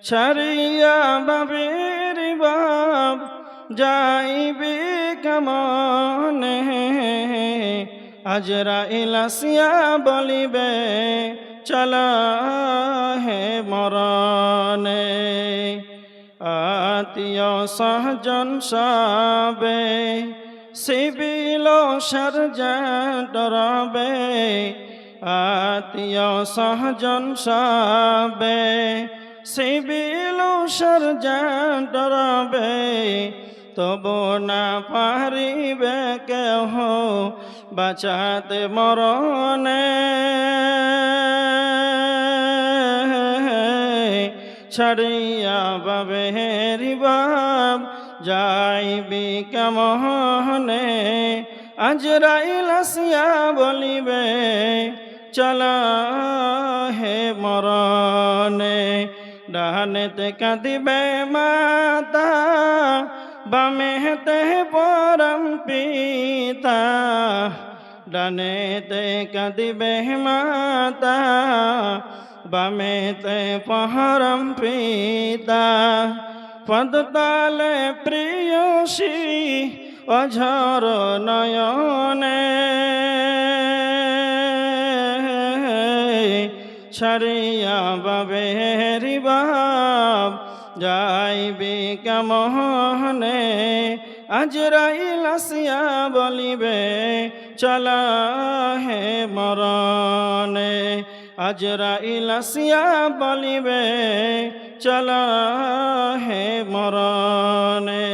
ছাড়িয়া বাবের বাপ যাইবে কেমনে, আজরাইল আসিয়া বলিবে চলা হে মরণে। আত্মীয় সহজন সবে সিবিল সারজেন্ট রবে, আত্মীয় সহজন সবে সিবিল সারজেন্ট রবে, তবু না পারিবে কেহ বাঁচাতে মরণে। ছাড়িয়া বাবের বাপ যাইবি কেমনে, আজরাইল আসিয়া বলিবে চলা হে মরণে। ডানেতে কাঁদিবে মাতা, বামেতে পরম পিতা, ডানেতে কাঁদিবে মাতা, বামেতে পরম পিতা, পদতলে প্রিয়সী অঝর নয়নে। ছাড়িয়া বাবের বাপ যাইবে কেমনে, আজরাইল আসিয়া বলিবে চলা হে মরণে, আজরাইল আসিয়া বলিবে চলা হে মরণে।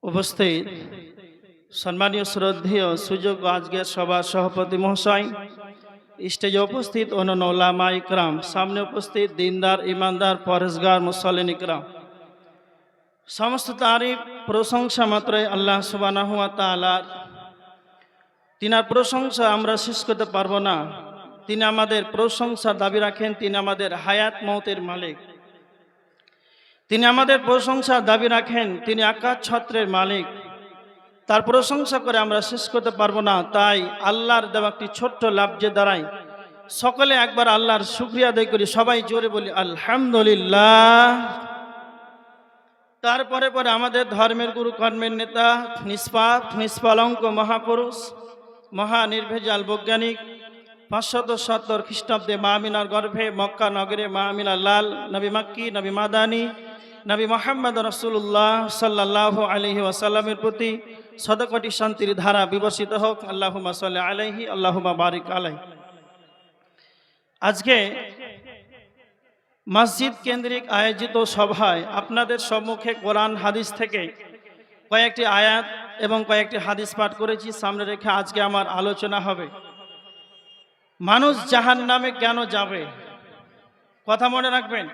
উপস্থিত সম্মানীয় শ্রদ্ধেয় সুযোগ্য আজকের সভার সভাপতি মহাশয়, স্টেজে উপস্থিত অন্যান্য ওলামা ইকরাম, সামনে উপস্থিত দিনদার ইমানদার পরহেজগার মুসল্লিন ইকরাম, সমস্ত তারিফ প্রশংসা মাত্রই আল্লাহ সুবহানাহু ওয়া তাআলার। তিনার প্রশংসা আমরা শেষ করতে পারবো না। তিনি আমাদের প্রশংসার দাবি রাখেন, তিনি আমাদের হায়াত মওতের মালিক। তিনি আমাদের প্রশংসার দাবি রাখেন, তিনি আকাশ ছত্রের মালিক। তার প্রশংসা করে আমরা শেষ করতে পারবো না। তাই আল্লাহর দেওয়া একটি ছোট্ট লাভ্যে দ্বারাই সকলে একবার আল্লাহর শুকরিয়া আদায় করি। সবাই জোরে বলি আলহামদুলিল্লাহ। তারপরে পরে আমাদের ধর্মের গুরু, কর্মের নেতা, নিষ্পাপ নিষ্কলঙ্ক মহাপুরুষ, মহানির্ভেজাল বৈজ্ঞানিক, 570 খ্রিস্টাব্দে মা আমিনার গর্ভে মক্কা নগরে মা আমিনার লাল নবী মাক্কি, নবী মাদানী, নবী মুহাম্মদ রাসূলুল্লাহ সাল্লাল্লাহু আলাইহি ওয়াসাল্লামের প্রতি শতকোটি শান্তির ধারা বিবর্ষিত হোক। আল্লাহুম্মা সাল্লি আলাইহি, আল্লাহুম্মা বারিক আলাইহি। আজকে মসজিদ কেন্দ্রিক আয়োজিত সভায় আপনাদের সম্মুখে কোরআন হাদিস থেকে কয়েকটি আয়াত এবং কয়েকটি হাদিস পাঠ করেছি। সামনে রেখে আজকে আমার আলোচনা হবে মানুষ জাহান্নামে কেন যাবে। কথা মনে রাখবেন,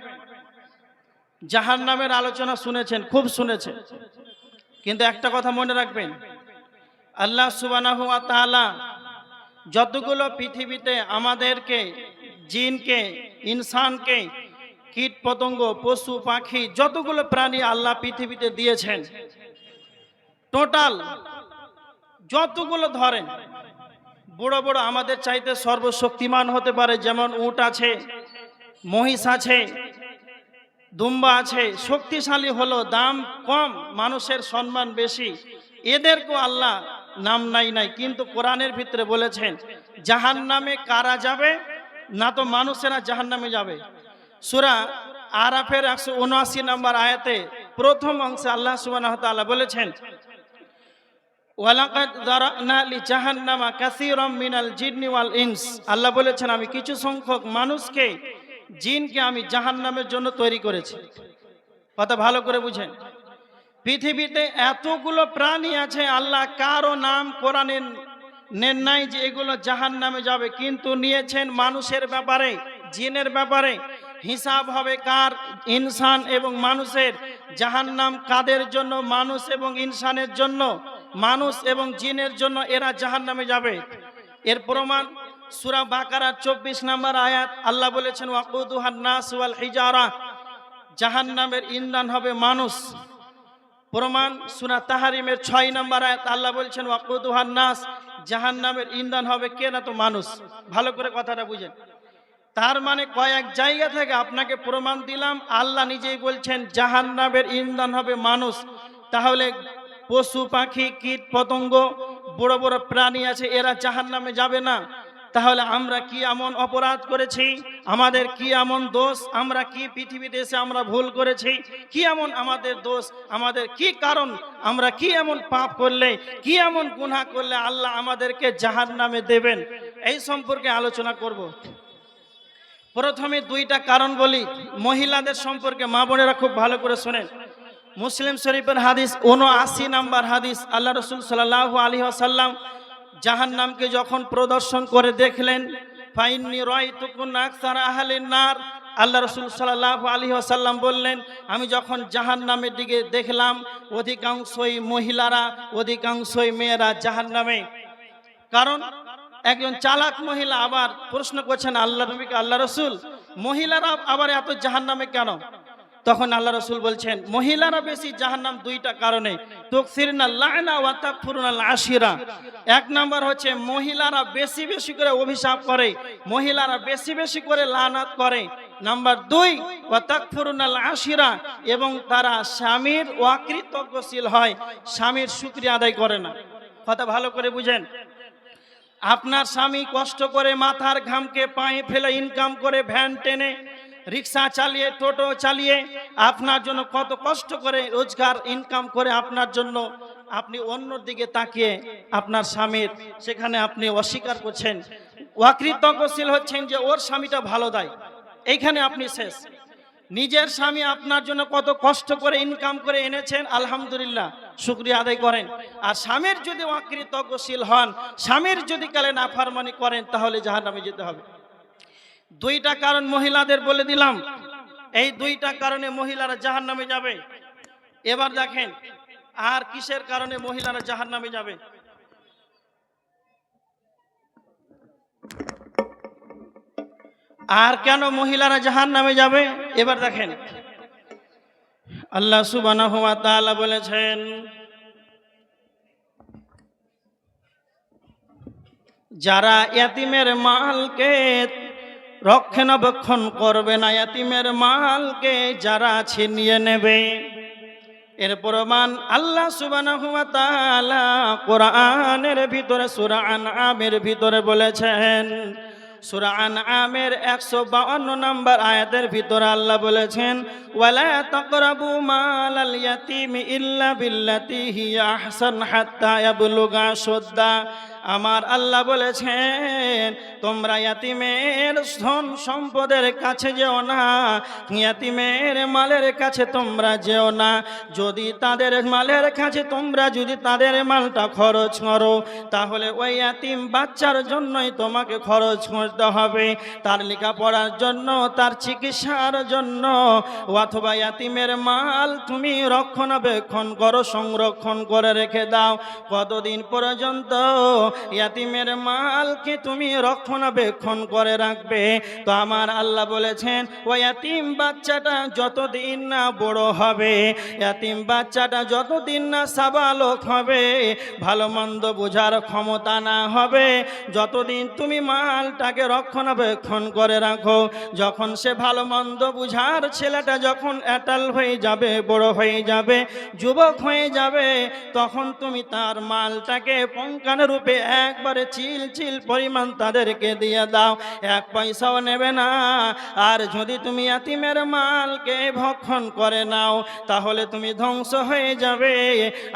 জাহান্নামের আলোচনা শুনেছেন, খুব শুনেছেন, কিন্তু একটা কথা মনে রাখবেন, আল্লাহ সুবহানাহু ওয়া তাআলা যতগুলো পৃথিবীতে আমাদেরকে, জিনকে, ইনসানকে, কীট পতঙ্গ, পশু পাখি, যতগুলো প্রাণী আল্লাহ পৃথিবীতে দিয়েছেন, টোটাল যতগুলো ধরেন, বড় বড় আমাদের চাইতে সর্বশক্তিমান হতে পারে, যেমন উট আছে, মহিষ আছে, দুম্বা আছে, শক্তিশালী হলো, দাম কম, মানুষের সম্মান বেশি, এদেরকেও আল্লাহ নাম নাই। কিন্তু কোরআনের ভিতরে বলেছেন জাহান্নামে কারা যাবে, না তো মানুষেরা জাহান্নামে যাবে। সূরা আরাফের 179 নম্বর আয়াতে প্রথম অংশে আল্লাহ সুবহানাহু ওয়া তাআলা বলেছেন ওয়ালাকাদ যারানা লিজাহান্নামা কাসীরাম মিনাল জিন্নি ওয়াল ইনস। আল্লাহ বলেছেন আমি কিছু সংখ্যক মানুষকে, জিনকে আমি জাহান্নামের জন্য তৈরি করেছি। কথা ভালো করে বুঝেন, পৃথিবীতে এতগুলো প্রাণী আছে, আল্লাহ কারো নাম কোরআনে নেন নাই যে এগুলো জাহান্নামে যাবে, কিন্তু নিয়েছেন মানুষের ব্যাপারে, জিনের ব্যাপারে। হিসাব হবে কার? ইনসান এবং মানুষের। জাহান্নাম কাদের জন্য? মানুষ এবং ইনসানের জন্য, মানুষ এবং জিনের জন্য এরা জাহান্নামে যাবে। এর প্রমাণ সূরা বাকারার 24 নম্বর আয়াত, আল্লাহ বলেছেন ওয়াকুদুহান নাস ওয়াল হিজারা, জাহান্নামের ইন্ধন হবে মানুষ। প্রমাণ সূরা তাহরিমের 6 নম্বর আয়াত, আল্লাহ বলছেন ওয়াকুদুহান নাস, জাহান্নামের ইন্ধন হবে কে? না তো মানুষ। ভালো করে কথাটা বুঝেন। তার মানে কয়েক জায়গা থেকে আপনাকে প্রমাণ দিলাম, আল্লাহ নিজেই বলছেন জাহান্নামের ইন্ধন হবে মানুষ। তাহলে পশু পাখি কীট পতঙ্গ বড় বড় প্রাণী আছে, এরা জাহান্নামে যাবে না? তাহলে আমরা কি এমন অপরাধ করেছি, আমাদের কি এমন দোষ, আমরা কি পৃথিবীতে এসে আমরা ভুল করেছি, কি এমন আমাদের দোষ, আমাদের কি কারণ, আমরা কি এমন পাপ করলে, কি এমন গুনাহ করলে আল্লাহ আমাদেরকে জাহান্নামে দেবেন, এই সম্পর্কে আলোচনা করব। প্রথমে দুইটা কারণ বলি মহিলাদের সম্পর্কে, মা বোনেরা খুব ভালো করে শোনেন। মুসলিম শরীফের হাদিস ৭৯ নম্বর হাদিস, আল্লাহ রসুল সাল্লাল্লাহু আলাইহি ওয়াসাল্লাম জাহান্নামকে যখন প্রদর্শন করে দেখলেন, ফাইন্নী রাআইতুকুন্না আকসারা আহলিন নার, আল্লাহ রসুল সাল্লাল্লাহু আলাইহি ওয়াসাল্লাম বললেন, আমি যখন জাহান্নামের দিকে দেখলাম অধিকাংশই মহিলারা, অধিকাংশই মেয়েরা জাহান্নামে। কারণ একজন চালাক মহিলা আবার প্রশ্ন করছেন আল্লাহ নবীকে, আল্লাহ রসুল মহিলারা আবার এত জাহান্নামে কেন? তখন আল্লাহ রসুল বলছেন মহিলারা বেশি জাহান্নাম দুইটা কারণে, তুকসিরনা লা'না ওয়া তাকফুরুনাল আশিরা। এক নাম্বার হচ্ছে মহিলারা বেশি বেশি করে অভিশাপ করে, মহিলারা বেশি বেশি করে লানাত করে। নাম্বার 2 ওয়া তাকফুরুনাল আশিরা, এবং তারা স্বামীর অকৃতজ্ঞশীল হয়, স্বামীর শুকরিয়া আদায় করে না। কথা ভালো করে বুঝেন। আপনার স্বামী কষ্ট করে মাথার ঘামকে পায়ে ফেলে ইনকাম করে, ভ্যান টেনে, রিক্সা চালিয়ে, টোটো চালিয়ে আপনার জন্য কত কষ্ট করে রোজগার ইনকাম করে আপনার জন্য, আপনি অন্যর দিকে তাকিয়ে আপনার স্বামীর সেখানে আপনি অস্বীকার করছেন, অকৃতজ্ঞশীল হচ্ছেন যে ওর স্বামীটা ভালো দেয়, এইখানে আপনি শেষ। নিজের স্বামী আপনার জন্য কত কষ্ট করে ইনকাম করে এনেছেন, আলহামদুলিল্লাহ শুকরিয়া আদায় করেন। আর স্বামীর যদি অকৃতজ্ঞশীল হন, স্বামীর যদি কালে নাফরমানি করেন, তাহলে জাহান্নামে যেতে হবে। দুইটা কারণ মহিলাদের বলে দিলাম, এই দুইটা কারণে মহিলারা জাহান্নামে যাবে। এবার দেখেন আর কিসের কারণে মহিলারা জাহান্নামে যাবে। আর কেন মহিলারা জাহান্নামে যাবে এবার দেখেন। আল্লাহ সুবহানাহু ওয়া তাআলা বলেছেন, যারা ইয়াতিমের মালকে রক্ষণাবেক্ষণ করবে না, ইয়াতিমের মালকে যারা ছিনিয়ে নেবে, এর প্রমাণ আল্লাহ সুবহানাহু ওয়া তাআলা কোরআনের ভিতরে সূরা আনআমের ভিতরে বলেছেন। সূরা আনআমের 152 নম্বর আয়াতের ভিতরে আল্লাহ বলেছেন, ওয়ালা তাকরাবু মালাল ইয়াতিমি ইল্লা বিল্লাতি হিয়া আহসান হাত্তা ইয়াবলুগা আশুদ্দা। আমার আল্লাহ বলেছেন তোমরা ইয়াতিমের ধন সম্পদের কাছে যেও না, ইয়াতিমের মালের কাছে তোমরা যেও না। যদি তাদের মালের কাছে তোমরা যদি তাদের মালটা খরচ করো, তাহলে ওই ইয়াতিম বাচ্চার জন্যই তোমাকে খরচ করতে হবে, তার লেখাপড়ার জন্য, তার চিকিৎসার জন্য। অথবা ইয়াতিমের মাল তুমি রক্ষণাবেক্ষণ করো, সংরক্ষণ করে রেখে দাও। কতদিন পর্যন্ত ইয়াতিমের মালকে তুমি রক্ষণাবেক্ষণ করে রাখবে? তো আমার আল্লাহ বলেছেন ওই ইয়াতিম বাচ্চাটা যতদিন না বড় হবে, ইয়াতিম বাচ্চাটা যতদিন না সাবালক হবে, ভালো মন্দ বোঝার ক্ষমতা না হবে, যতদিন তুমি মালটাকে রক্ষণাবেক্ষণ করে রাখো, যখন সে ভালো মন্দ বুঝার ছেলেটা যখন অ্যাটাল হয়ে যাবে, বড় হয়ে যাবে, যুবক হয়ে যাবে, তখন তুমি তার মালটাকে পঙ্কান রূপে একবারে চিল চিল পরিমাণ তাদেরকে দিয়ে দাও, এক পয়সাও নেবে না। আর যদি তুমি ইয়াতিমের মালকে ভক্ষণ করে নাও, তাহলে তুমি ধ্বংস হয়ে যাবে।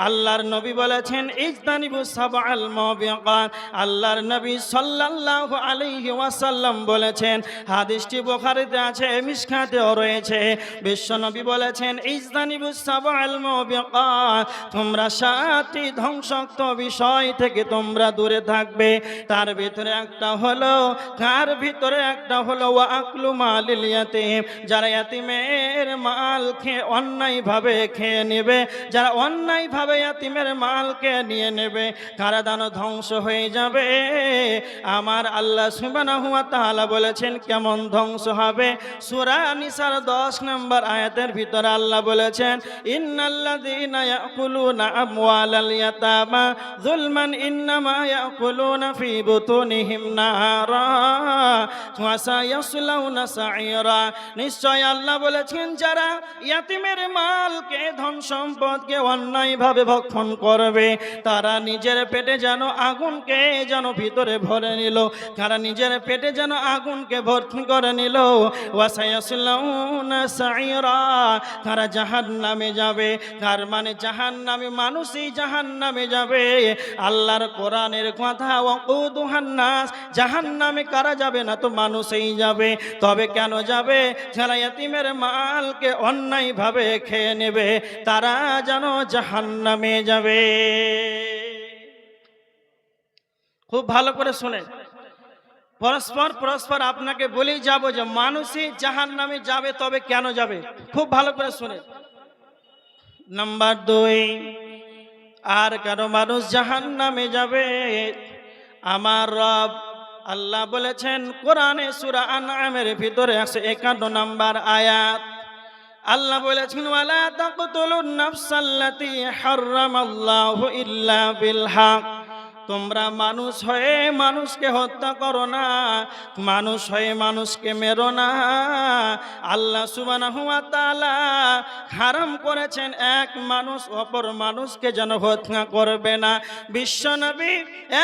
আল্লাহর নবী বলেছেন ইজতানিবুস সাবআল মুবিকাত। আল্লাহর নবী সাল্লাল্লাহু আলাইহি ওয়াসাল্লাম বলেছেন, হাদিসটি বুখারীতে আছে, মিশকাতেও রয়েছে। বিশ্ব নবী বলেছেন ইজতানিবুস সাবআল মুবিকাত, তোমরা 7টি ধ্বংসাত্মক বিষয় থেকে তোমরা দূরে থাকবে। তার ভিতরে একটা হলো, তার ভিতরে একটা হলো ওয়া আকলু মালিল ইয়াতিম, যারা ইয়াতিমের মাল খেয়ে অন্যায়ভাবে খেয়ে নেবে, যারা অন্যায়ভাবে ইয়াতিমের মালকে নিয়ে নেবে, কারা দানো ধ্বংস হয়ে যাবে। আমার আল্লাহ সুবহানাহু ওয়া তাআলা বলেছেন কেমন ধ্বংস হবে। সূরা নিসার 10 নম্বর আয়াতের ভিতরে আল্লাহ বলেছেন, ইন্নাল্লাযীনা ইয়াকুলুনা আমওয়ালাল ইয়াতামা যুলমান ইন্নামা يأكلون في بطونهم نارا وسيصلون سعيرا নিশ্চয় আল্লাহ বলেছেন যারা ইয়াতিমের মালকে ধন সম্পদকে অন্যায়ভাবে ভক্ষণ করবে তারা নিজের পেটে যেন আগুনকে যেন ভিতরে ভরে নিল, তারা নিজের পেটে যেন আগুনকে ভর্তি করে নিল। ওয়াসায়াসলাউনা সাইরা তারা জাহান্নামে যাবে। তার মানে জাহান্নামে মানুষই জাহান্নামে যাবে। আল্লাহর কোরআনের কথা ওয়াকুদুহান নাস, জাহান্নামে কারা যাবে না তো মানুষই যাবে। তবে কেন যাবে? যারা ইয়াতিমের মালকে অন্যায়ভাবে খেয়ে নেবে তারা যেন জাহান্নামে যাবে। খুব ভালো করে শুনে পরস্পর আপনাকে বলেই যাব যে মানুষই জাহান্নামে যাবে। তবে কেন যাবে? খুব ভালো করে শুনে। নাম্বার 2, আর কেন মানুষ জাহান্নামে যাবে? আমার রব আল্লাহ বলেছেন কোরআনে সূরা আনআমের ভিতরে আছে 51 নম্বর আয়াত। আল্লাহ বলেছেন ওয়ালা তাকতুলুন নাফসাল্লাতী হারামাল্লাহু ইল্লা বিল হক, তোমরা মানুষ হয়ে মানুষকে হত্যা করো না, মানুষ হয়ে মানুষকে মেরো না। আল্লাহ সুবহানাহু ওয়া তাআলা হারাম করেছেন এক মানুষ অপর মানুষকে যেন হত্যা করবে না। বিশ্বনবী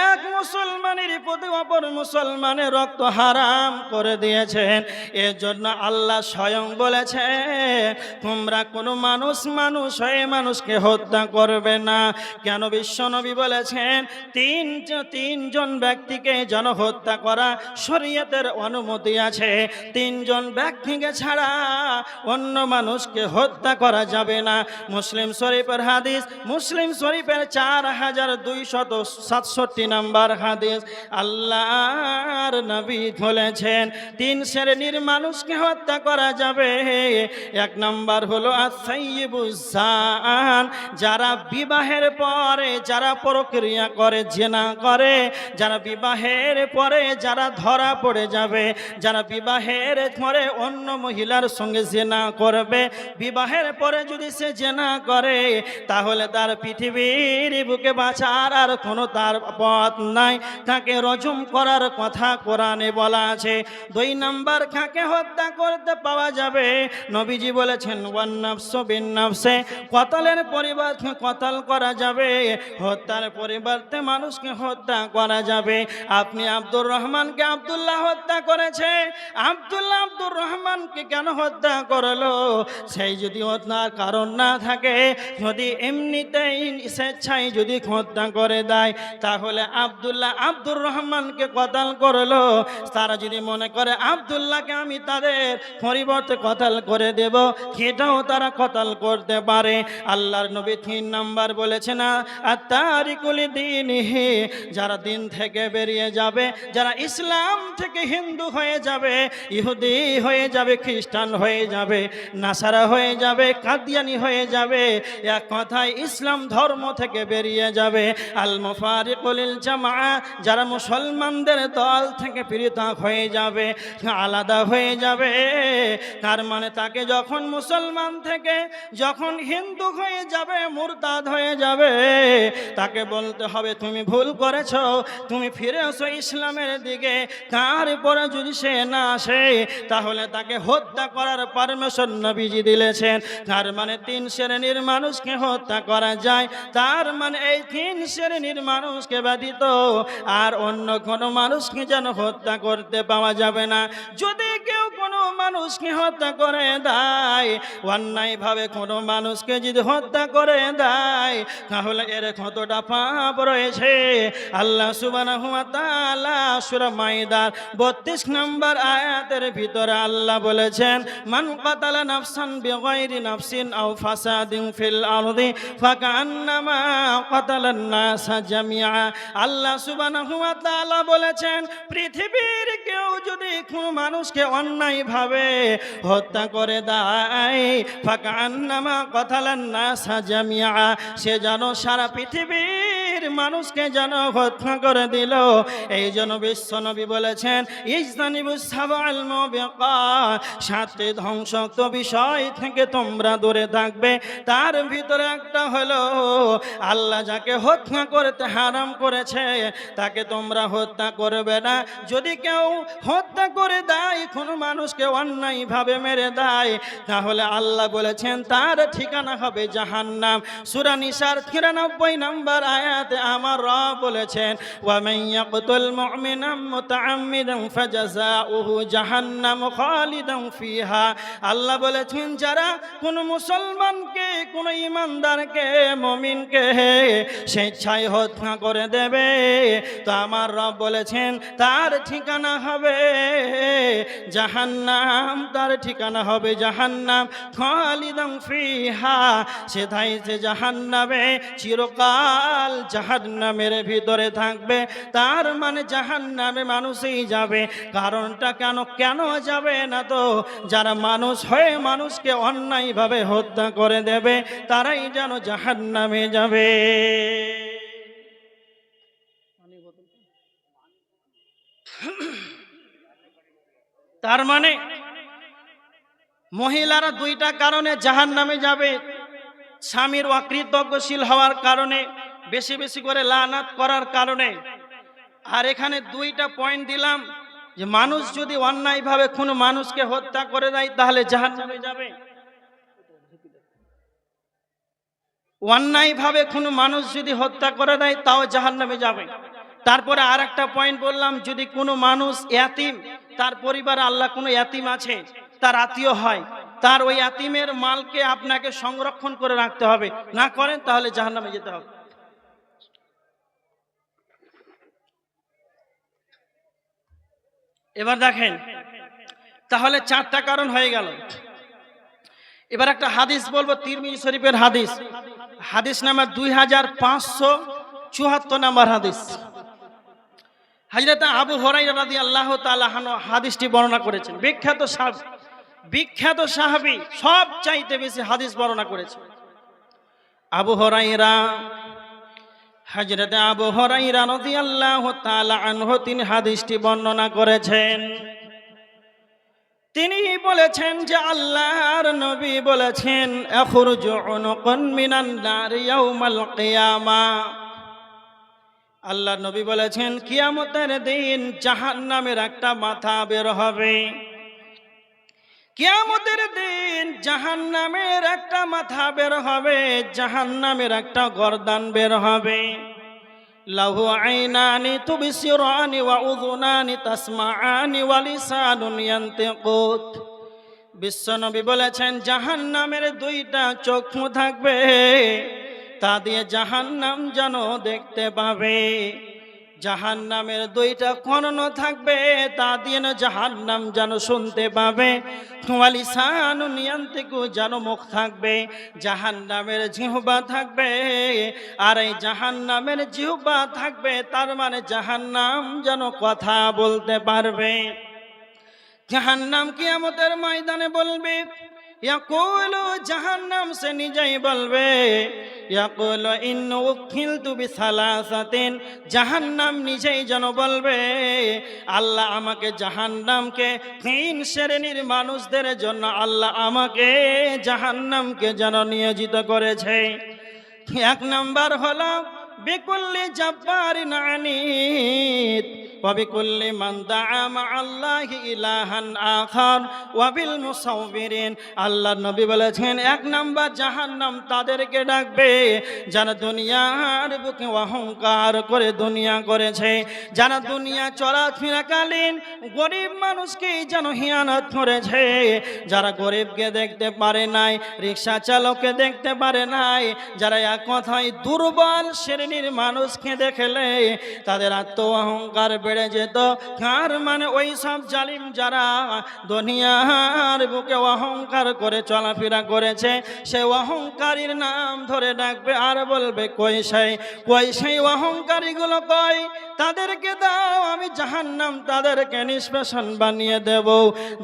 এক মুসলমানের প্রতি অপর মুসলমানের রক্ত হারাম করে দিয়েছেন। এর জন্য আল্লাহ স্বয়ং বলেছে তোমরা কোনো মানুষ হয়ে মানুষকে হত্যা করবে না। কেন? বিশ্বনবী বলেছেন তিনজন ব্যক্তিকে যেন হত্যা করা শরীয়তের অনুমতি আছে। 3 জন ব্যক্তিকে ছাড়া অন্য মানুষকে হত্যা করা যাবে না। মুসলিম শরীফের হাদিস, মুসলিম শরীফের 4267 নম্বর হাদিস। আল্লাহর নবী বলেছেন 3 শ্রেণীর মানুষকে হত্যা করা যাবে। 1 নম্বর হলো আস-সাইয়্যিবুজ জান, যারা বিবাহের পরে যারা প্রক্রিয়া করে জিনা করে, যারা বিবাহের পরে যারা ধরা পড়ে যাবে, যারা বিবাহের পরে অন্য মহিলার সঙ্গে জিনা করবে, বিবাহের পরে যদি সে জিনা করে তাহলে তার পৃথিবীর বুকে বাঁচার আর কোনো তার পথ নাই, তাকে রজম করার কথা কোরআনে বলা আছে। 2 নম্বর কাকে হত্যা করতে পাওয়া যাবে? নবীজি বলেছেন ওয়ান নাফসু বিন নাফসে, কতলের পরিবর্তে কতল করা যাবে, হত্যার পরিবর্তে মানুষকে হত্যা করা যাবে। আপনি আব্দুর রহমানকে আব্দুল্লাহ হত্যা করেছে, আব্দুল্লাহ আব্দুর রহমানকে কেন হত্যা করলো? সেই যদি হত্যার কারণ না থাকে, যদি এমনিতেই স্বেচ্ছায় যদি হত্যা করে দেয় তাহলে আব্দুল্লাহ আব্দুর রহমানকে কতল করলো। তারা যদি মনে করে আব্দুল্লাহকে আমি তাদের পরিবর্তে কতল করে দেব, সেটাও তারা কতল করতে পারে। আল্লাহর নবী 3 নম্বর বলেছেন আত-তারিকু লিদীনিহি, যারা দিন থেকে বেরিয়ে যাবে, যারা ইসলাম থেকে হিন্দু হয়ে যাবে, ইহুদি হয়ে যাবে, খ্রিস্টান হয়ে যাবে, নাসারা হয়ে যাবে, কাদিয়ানি হয়ে যাবে, এক কথায় ইসলাম ধর্ম থেকে বেরিয়ে যাবে। আল মুফারিকু লিল জামাআ, যারা মুসলমানদের দল থেকে পৃথক হয়ে যাবে, আলাদা হয়ে যাবে। তার মানে তাকে যখন মুসলমান থেকে যখন হিন্দু হয়ে যাবে, মুরতাদ হয়ে যাবে, তাকে বলতে হবে তুমি ভুল করেছো, তুমি ফিরে আসো ইসলামের দিকে। তারপরে যদি সে না আসে তাহলে তাকে হত্যা করার পারমিশন নবীজি দিয়েছেন। তার মানে 3 শ্রেণীর মানুষকে হত্যা করা যায়। তার মানে এই 3 শ্রেণীর মানুষকে ব্যতীত আর অন্য কোনো মানুষকে যেন হত্যা করতে পাওয়া যাবে না। যদি কেউ কোনো মানুষকে হত্যা করে দেয়, অন্যায়ভাবে কোনো মানুষকে যদি হত্যা করে দেয় তাহলে এর কতটা পাপ রয়েছে। আল্লাহ সুবহানাহু ওয়া তাআলা সূরা মাইদার 32 নম্বর আয়াতের ভিতরে আল্লাহ বলেছেন মান কাতালা নাফসান বিগাইরি নাফসিন আও ফাসাদিন ফিল আরদি ফাকান্নামা কাতালান নাসা জামিআ। আল্লাহ সুবহানাহু ওয়া তাআলা বলেছেন পৃথিবীর কেউ যদি কোনো মানুষকে অন্যায়ভাবে হত্যা করে দেয়, ফাকান্নামা কাতালান নাসা জামিআ, সে যেন সারা পৃথিবীর মানুষকে যেন হত্যা করে দিল। এই জন্য বিশ্বনবী বলেছেন ইজতানিবুস সাবাল মুবিকাত, 7টি ধ্বংসাত্মক বিষয় থেকে তোমরা দূরে থাকবে। তার ভিতরে একটা হলো আল্লাহ যাকে হত্যা করতে হারাম করেছে তাকে তোমরা হত্যা করবে না। যদি কেউ হত্যা করে দেয়, কোনো মানুষকে অন্যায়ভাবে মেরে দেয়, তাহলে আল্লাহ বলেছেন তার ঠিকানা হবে জাহান্নাম। সূরা নিসার 93 নম্বর আয়াতে আমার রব বলেছেন ওয়া মান ইয়াকতুল মুমিনা মুতাআম্মিদান ফাজাযাউহু জাহান্নাম খালিদান ফিহা। আল্লাহ বলেছেন যারা কোন মুসলমানকে, কোন ঈমানদারকে, মুমিনকে স্বেচ্ছায় হত্যা করে দেবে, তো আমার রব বলেছেন তার ঠিকানা হবে জাহান্নাম, তার ঠিকানা হবে জাহান্নাম খালিদান ফিহা। সেটাই যে জাহান্নামে চিরকাল জাহান্নামের ভিতরে থাকবে। তার মানে জাহান্নামে মানুষই যাবে। কারণটা কেন যাবে না? তো যারা মানুষ হয়ে মানুষকে অন্যায়ভাবে হত্যা করে দেবে তারাই যেন জাহান্নামে যাবে। তার মানে মহিলারা 2টা কারণে জাহান্নামে যাবে। স্বামীর অকৃতজ্ঞশীল হওয়ার কারণে, বেশি বেশি করে লানাত করার কারণে। আর এখানে 2টা পয়েন্ট দিলাম যে মানুষ যদি অন্যায়ভাবে কোনো মানুষকে হত্যা করে দেয় তাহলে জাহান্নামে যাবে। অন্যায়ভাবে কোনো মানুষ যদি হত্যা করে দেয় তাও জাহান্নামে যাবে। তারপরে আর একটা পয়েন্ট বললাম, যদি কোনো মানুষ ইয়াতিম, তার পরিবারে আল্লাহ কোনো ইয়াতিম আছে, তার আত্মীয় হয়, তার ওই ইয়াতিমের মালকে আপনাকে সংরক্ষণ করে রাখতে হবে, না করেন তাহলে জাহান্নামে যেতে হবে। এবার দেখেন, তাহলে 4টা কারণ হয়ে গেল। এবার একটা হাদিস বলবো, তিরমিজি শরীফের হাদিস, হাদিস নাম্বার 2574 নম্বর হাদিস। হযরত আবু হুরায়রা রাদিয়াল্লাহু তাআলা আনহু হাদিসটি বর্ণনা করেছেন। বিখ্যাত সাহাবী, সব চাইতে বেশি হাদিস বর্ণনা করেছেন আবু হুরায়রা। হযরত আবু হুরায়রা রাদিয়াল্লাহু তাআলা আনহু তিনি হাদিসটি বর্ণনা করেছেন। তিনি বলেছেন যে আল্লাহর নবী বলেছেন আখরুজু উনুকুন মিনান নার ইয়াউমাল কিয়ামা। আল্লাহর নবী বলেছেন কিয়ামতের দিন জাহান্নামের একটা মাথা বের হবে। কিয়ামতের দিন জাহান্নামের একটা মাথা বের হবে, জাহান্নামের একটা গর্দান বের হবে। লাহু আইনানি তুবসিরানি ওয়া উযুনানি তাসমাআনি ওয়া লিসানুন ইয়ানতিকুত। বিশ্বনবী বলেছেন জাহান্নামের 2টা চক্ষু থাকবে, তা দিয়ে জাহান্নাম যেন দেখতে পাবে। জাহান্নামের 2টা কর্ণ থাকবে, তা দিয়ে জাহান্নাম যেন শুনতে পাবে। ওয়া লিসানুন ইয়ানতিকু, যেন মুখ থাকবে। জাহান্নামের জিহ্বা থাকবে, আর এই জাহান্নামের জিহ্বা থাকবে, তার মানে জাহান্নাম যেন কথা বলতে পারবে। জাহান্নাম কিয়ামতের ময়দানে বলবে, ইয়াকুলু, জাহান্নাম সে নিজেই বলবে, ইয়াকুলু ইন্নী উখিলতু বিসালাসাতিন, জাহান্নাম নিজেই যেন বলবে আল্লাহ আমাকে জাহান্নামকে 3 শ্রেণীর মানুষদের জন্য আল্লাহ আমাকে জাহান্নামকে যেন নিয়োজিত করেছে। 1 নাম্বার হলো বিকুল্লি জাব্বারিন আনিদ ওয়া বিকুল্লি মান দাআ মা'আল্লাহি ইলাহান আখার ওয়া বিল মুসাউবিরিন। আল্লাহর নবী বলেছেন 1 নাম্বার জাহান্নাম তাদেরকে ডাকবে যারা দুনিয়ার বুকে অহংকার করে দুনিয়া করেছে, যারা দুনিয়া চলাফেরাকালীন গরিব মানুষকে যেন হিয়ানত করেছে, যারা গরিবকে দেখতে পারে নাই, রিকশা চালককে দেখতে পারে নাই, যারা এক কথায় দুর্বল শ্রেণীর মানুষকে দেখলে তাদের আত্ম অহংকার বেড়ে যেত। তার মানে ওই সব জালিম যারা দুনিয়ার বুকে অহংকার করে চলাফেরা করেছে, সে অহংকারীর নাম ধরে ডাকবে আর বলবে কই সেই অহংকারীগুলো কই, তাদেরকে দাও, আমি জাহান্নাম তাদেরকে নিষ্পেষণ বানিয়ে দেব।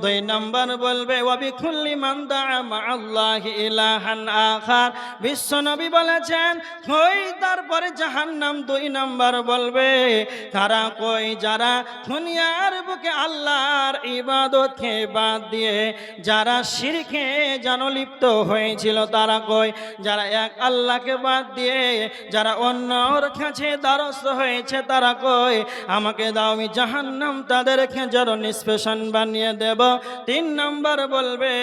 2 নম্বর বলবে ওয়াবিকুল্লি মান দাআ মাআল্লাহি ইলাহান আখার। বিশ্বনবী বলেছেন ওই তারপরে জাহান্নাম 2 নম্বর বলবে তারা কই, যারা দুনিয়ার বুকে আল্লাহর ইবাদতকে বাদ দিয়ে যারা শিরকে যেন লিপ্ত হয়েছিল, তারা কই, যারা এক আল্লাহকে বাদ দিয়ে যারা অন্যর কাছে দ্বারস্থ হয়েছে, তারা কই, আমাকে দাও, আমি জাহান্নাম তাদেরকে যেন নিষ্পেষণ বানিয়ে দেব। 3 নম্বর বলবে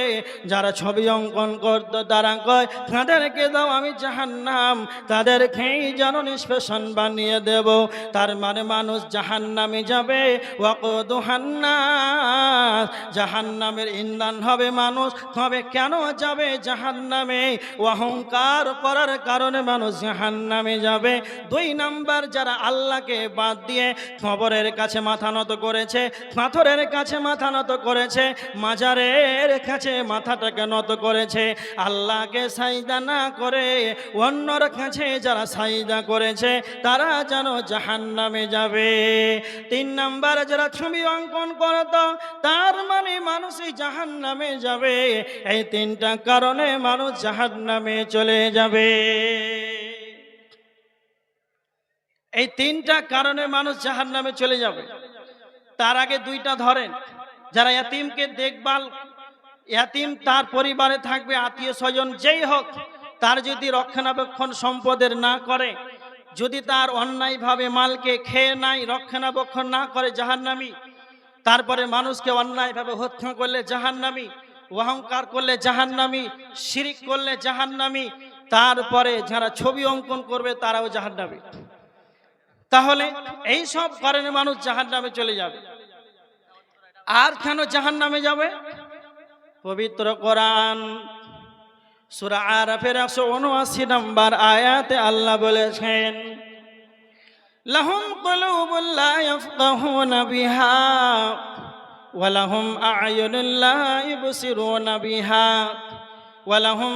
যারা ছবি অঙ্কন করতো, তারা কয়, তাদেরকে দাও, আমি জাহান্নাম তাদেরকেই যেন নিষ্পেষণ বানিয়ে দেব। তার মানে মানুষ জাহান্নামে যাবে। ওয়াকুদুহান নাস, জাহান্নামের ইন্ধন হবে মানুষ। তবে কেন যাবে জাহান্নামে? অহংকার করার কারণে মানুষ জাহান্নামে যাবে। 2 নম্বর যারা আল্লাহকে বাদ দিয়ে কবরের কাছে মাথা নত করেছে, পাথরের কাছে মাথা নত করেছে, মাজারের কাছে মাথাটাকে নত করেছে, আল্লাহকে সাজদা না করে অন্যর কাছে যারা সাজদা করেছে, তারা যেন জাহান্নামে যাবে। 3 নম্বর যারা ছবি অঙ্কন করত, তার মানে মানুষই জাহান্নামে যাবে। এই 3টা কারণে মানুষ জাহান্নামে চলে যাবে। এই 3টা কারণে মানুষ জাহান্নামে চলে যাবে। তার আগে 2টা ধরেন। যারা ইয়াতিমকে দেখভাল, ইয়াতিম তার পরিবারে থাকবে, আত্মীয় স্বজন যেই হোক, তার যদি রক্ষণাবেক্ষণ সম্পদের না করে, যদি তার অন্যায়ভাবে মালকে খেয়ে নাই, রক্ষণাবেক্ষণ না করে, জাহান্নামী। তারপরে মানুষকে অন্যায়ভাবে হত্যা করলে জাহান্নামী, অহংকার করলে জাহান্নামী, শিরিক করলে জাহান্নামী। তারপরে যারা ছবি অঙ্কন করবে তারাও জাহান্নামী। তাহলে এই সব কারণে মানুষ জাহান্নামে চলে যাবে। আর কেন জাহান্নামে যাবে? পবিত্র কোরআন সূরা আরাফের 179 নম্বর আয়াতে আল্লাহ বলেছেন, লাহুম কুলুবুন লা ইয়াফকাহুনা বিহা ওয়া লাহুম আ'য়ুনুন লা ইবসিরুনা বিহা ওয়া লাহুম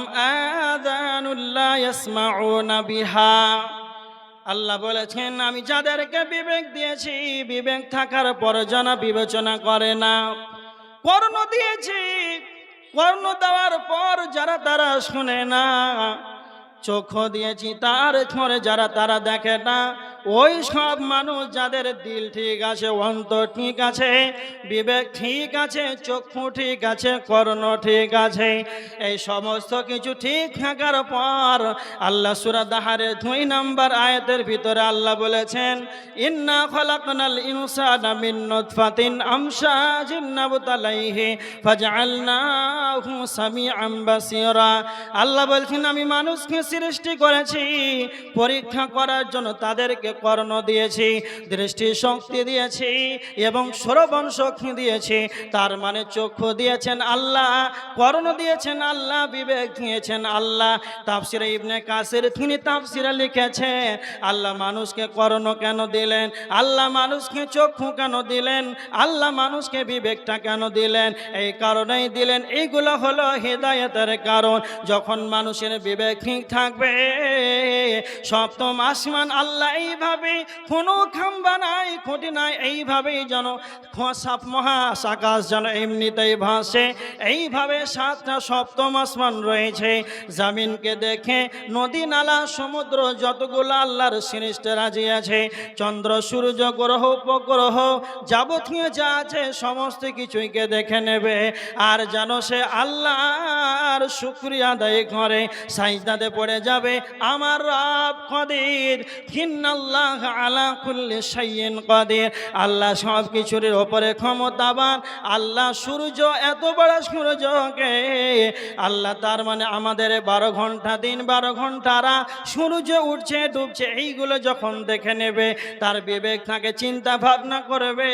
আযানুন লা ইয়াসমাউনা বিহা। আল্লাহ বলেছেন, আমি যাদেরকে বিবেক দিয়েছি, বিবেক থাকার পর যেন বিবেচনা করে না। কর্ণ দিয়েছি, কর্ণ দেওয়ার পর যারা তারা শুনে না। চক্ষু দিয়েছি, তার পরে যারা তারা দেখে না। ওই সব মানুষ যাদের দিল ঠিক আছে, অন্তর ঠিক আছে, বিবেক ঠিক আছে, চক্ষু ঠিক আছে, কর্ণ ঠিক আছে, এই সমস্ত কিছু ঠিক থাকার পর আল্লাহ সূরা দাহারের 2 নম্বর আয়াতের ভিতরে আল্লাহ বলেছেন, ইন্না খালাকনাল ইনসানা মিন নুতফাতিন আমশাজিন নাবতালাইহি ফাজআলনাহু সামিআন বাসীরা। আল্লাহ বলছেন, আমি মানুষকে সৃষ্টি করেছি পরীক্ষা করার জন্য, তাদেরকে কর্ণ দিয়েছি, দৃষ্টি শক্তি দিয়েছি এবং শ্রবণ শক্তি দিয়েছি। তার মানে চক্ষু দিয়েছেন আল্লাহ, কর্ণ দিয়েছেন আল্লাহ, বিবেক দিয়েছেন আল্লাহ। তাফসিরে ইবনে কাসির তিনি তাফসিরে লিখেছে, আল্লাহ মানুষকে কর্ণ কেন দিলেন, আল্লাহ মানুষকে চক্ষু কেন দিলেন, আল্লাহ মানুষকে বিবেকটা কেন দিলেন? এই কারণেই দিলেন। এইগুলো হলো হিদায়াতের কারণ। যখন মানুষের বিবেক ঠিক থাকবে, সপ্তম আসমান আল্লাহ এইভাবে কোনো খাম্বা নাই, খুঁটি নাই, এইভাবেই যেন সাপ মহাকাশ যেন এমনিতেই ভাসে। এইভাবে 7টা সপ্তম আসমান রয়েছে। জামিনকে দেখে নদী নালা সমুদ্র যতগুলো আল্লাহর সৃষ্টি রাজি আছে, চন্দ্র সূর্য গ্রহ উপগ্রহ যাবতীয় যা আছে সমস্ত কিছুইকে দেখে নেবে। আর যেন সে আল্লাহর শুকরিয়া আদায় করে সাজদাতে পড়ে যাবে, আমার রব কাদির, ইন্নাল্লাহ আলা কুল্লি শাইইন কাদির। আল্লাহ সব কিছুর উপরে ক্ষমতাবান। আল্লাহ সূর্য, এত বড় সূর্যকে আল্লাহ, তার মানে আমাদের 12 ঘন্টা দিন, 12 ঘন্টা রাত, সূর্য উঠছে ডুবছে, এইগুলো যখন দেখে নেবে, তার বিবেক থাকে, চিন্তা ভাবনা করবে,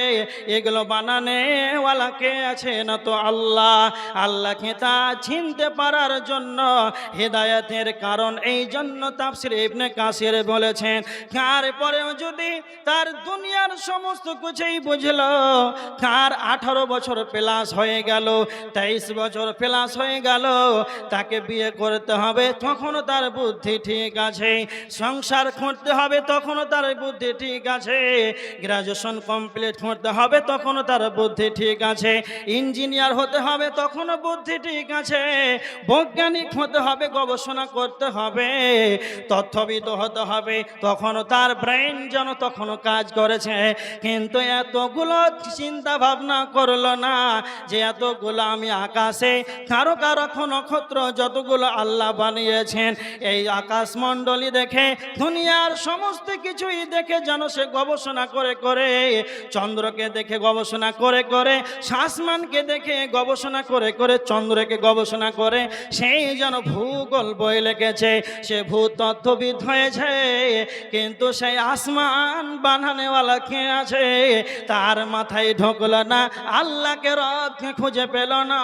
এগুলো বানানেওয়ালা কে আছে? না তো আল্লাহ। আল্লাহ আল্লাহকে তা চিনতে পারার জন্য হেদায়েতের কারণ। এই জন্য তাফসীর ইবনে কাসির বলেছেন, তারপরেও যদি তার দুনিয়ার সমস্ত কিছুই বুঝলো, তার 18 বছর প্লাস হয়ে গেল, 23 বছর প্লাস হয়ে গেল, তাকে বিয়ে করতে হবে, তখনও তার বুদ্ধি ঠিক আছে। সংসার করতে হবে, তখনও তার বুদ্ধি ঠিক আছে। গ্রাজুয়েশন কমপ্লিট করতে হবে, তখনও তার বুদ্ধি ঠিক আছে। ইঞ্জিনিয়ার হতে হবে, তখনও বুদ্ধি ঠিক আছে। বৈজ্ঞানিক হতে হবে, গবেষণা করতে হবে, তথ্যবিদ হতে হবে, তখনও তার ব্রেন যেন তখনও কাজ করেছে। কিন্তু এতগুলো চিন্তা ভাবনা করলো না যে এতগুলো আমি আকাশে কারো কারো নক্ষত্র যতগুলো আল্লাহ বানিয়েছেন, এই আকাশমণ্ডলী দেখে, দুনিয়ার সমস্ত কিছুই দেখে যেন সে গবেষণা করে করে, চন্দ্রকে দেখে গবেষণা করে করে, আসমানকে দেখে গবেষণা করে করে, চন্দ্রকে গবেষণা করে সেই যেন ভূগোল বই লিখেছে, সে ভূতত্ত্ববিদ হয়েছে। কিন্তু সেই আসমান বানানেওয়ালা কে আছে, তার মাথায় ঢোকলো না, আল্লাহকে রবকে খুঁজে পেল না।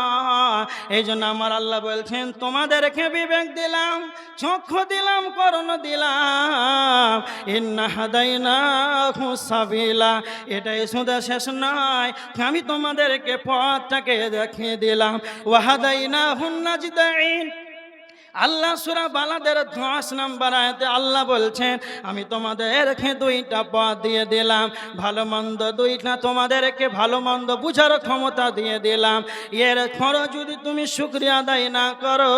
এই জন্য আমার আল্লাহ বলছেন, তোমাদেরকে বিবেক দিলাম, চক্ষু দিলাম, কর্ণ দিলাম, ইন্না হাদাইনাহু সাবিলা। এটাই শুধু শেষ নয়, আমি তোমাদেরকে পথটাকে দেখিয়ে দিলাম, ওয়া হাদাইনাহুন নাজদাইন। আল্লাহ সূরা বালাদের 10 নম্বর আয়াতে আল্লাহ বলছেন, আমি তোমাদেরকে দুইটা পথ দিয়ে দিলাম, ভালো মন্দ দুইটা, তোমাদেরকে ভালো মন্দ বুঝার ক্ষমতা দিয়ে দিলাম। এর পরও যদি তুমি শুকরিয়া আদায় না করো,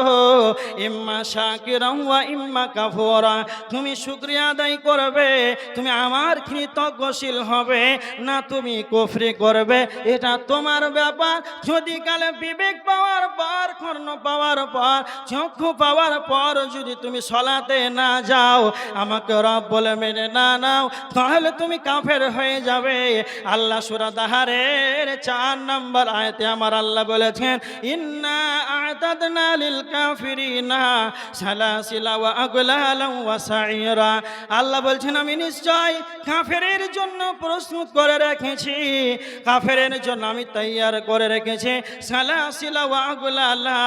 ইম্মা শাকিরান ওয়া ইম্মা কাফুরা, তুমি শুকরিয়া আদায় করবে, তুমি আমার কৃতজ্ঞশীল হবে, না তুমি কুফরি করবে, এটা তোমার ব্যাপার। যদি কালে বিবেক পাওয়ার পর, কর্ণ পাওয়ার পর, চক্ষু পাওয়ার পর যদি তুমি সলাতে না যাও, আমাকে রব বলে মেনে না নাও, তাহলে তুমি কাফের হয়ে যাবে। আল্লাহ সূরা দাহারের 4 নম্বর আয়াতে আমার আল্লাহ বলেছেন, ইন্না আ'তাদনা লিল কাফিরিনা সালাসিলা ওয়া আগলালা ওয়া সাইরা। আল্লাহ বলছেন, আমি নিশ্চয় কাফেরের জন্য প্রস্তুত করে রেখেছি, কাফেরের জন্য আমি তৈয়ার করে রেখেছি সালাসিলা ওয়া আগলালা,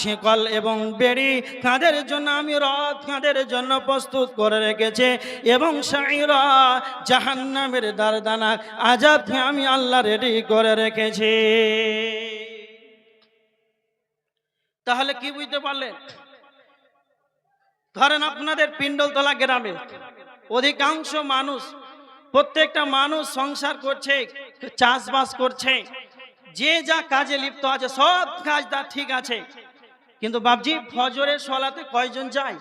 শিকল এবং বেড়ি কাদের জন্য আমি রব কাদের জন্য প্রস্তুত করে রেখেছে, এবং সাইরা জাহান্নামের দারদানাক আযাবকে আমি আল্লাহ রেডি করে রেখেছি। তাহলে কি বুঝতে পারলেন? ধরেন আপনাদের পিণ্ডলতলা গ্রামে অধিকাংশ মানুষ, প্রত্যেকটা মানুষ সংসার করছে, চাষবাস করছে, যে যা কাজে লিপ্ত আছে, সব কাজ তার ঠিক আছে, কিন্তু বাবজি ফজরের সলাতে কয়জন যায়?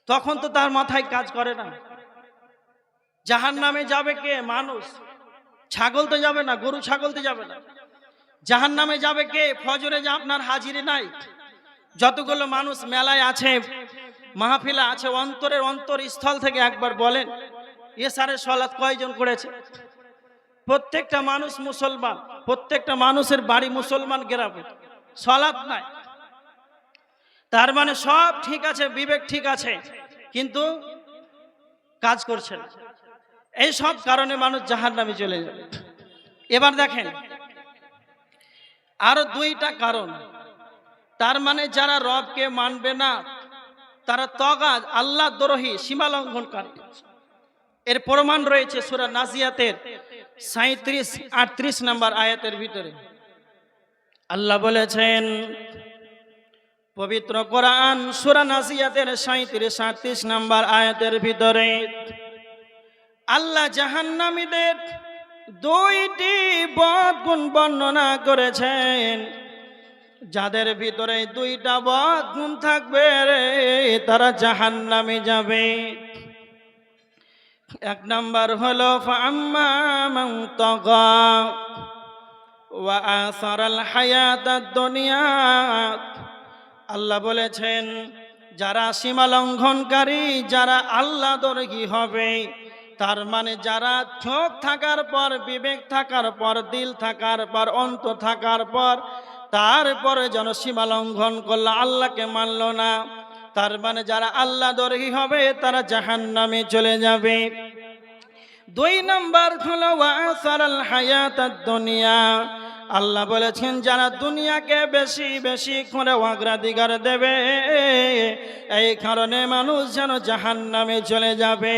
তখন তো তার মাথায় কাজ করে না। জাহান্নামে যাবে কে? মানুষ। ছাগল তো যাবে না, গরু ছাগল তো যাবে না। জাহান্নামে যাবে কে? ফজরে যা আপনার হাজিরি নাই। যতগুলো মানুষ মেলায় আছে, মাহফিলা আছে, অন্তরের অন্তরস্থল থেকে একবার বলেন, এশারের সলাত কয়জন করেছে? প্রত্যেকটা মানুষ মুসলমান, প্রত্যেকটা মানুষের বাড়ি মুসলমান গ্রামে, সলাত নাই। তার মানে সব ঠিক আছে, বিবেক ঠিক আছে, কিন্তু কাজ করছে না। এই সব কারণে মানুষ জাহান্নামে চলে যাবে। এবার দেখেন আরো 2টা কারণ। তার মানে যারা রবকে মানবে না, তারা তগাজ, আল্লাহ দ্রোহী, সীমা লঙ্ঘনকারী। এর প্রমাণ রয়েছে সূরা নাজিয়াতের 37-38 নম্বর আয়াতের ভিতরে। আল্লাহ বলেছেন, পবিত্র কোরআন সূরা নাজিয়াতের 37-38 নম্বর আয়াতের ভিতরে আল্লাহ জাহান্নামীদের 2টি বদগুণ বর্ণনা করেছেন। যাদের ভিতরে 2টা বদগুণ থাকবে, তারা জাহান্নামে যাবে। 1 নম্বর হলো ফাআম্মা মান তাগা ওয়া আসারাল হায়াতাদ দুনিয়া। আল্লাহ বলেছেন, যারা সীমা লঙ্ঘনকারী, যারা আল্লাহ দ্রোহী হবে, তার মানে যারা চোখ থাকার পর, বিবেক থাকার পর, দিল থাকার পর, অন্তর থাকার পর, তারপরে যেন সীমা লঙ্ঘন করলো, আল্লাহকে মানলো না, তার মানে যারা আল্লাহ দ্রোহী হবে তারা জাহান্নামে চলে যাবে। 2 নম্বর হলো ওয়া আসারাল হায়াতাদ দুনিয়া। আল্লাহ বলেছেন যারা দুনিয়াকে বেশি বেশি করে অগ্রাধিকার দেবে এই কারণে মানুষ যেন জাহান্নামে চলে যাবে।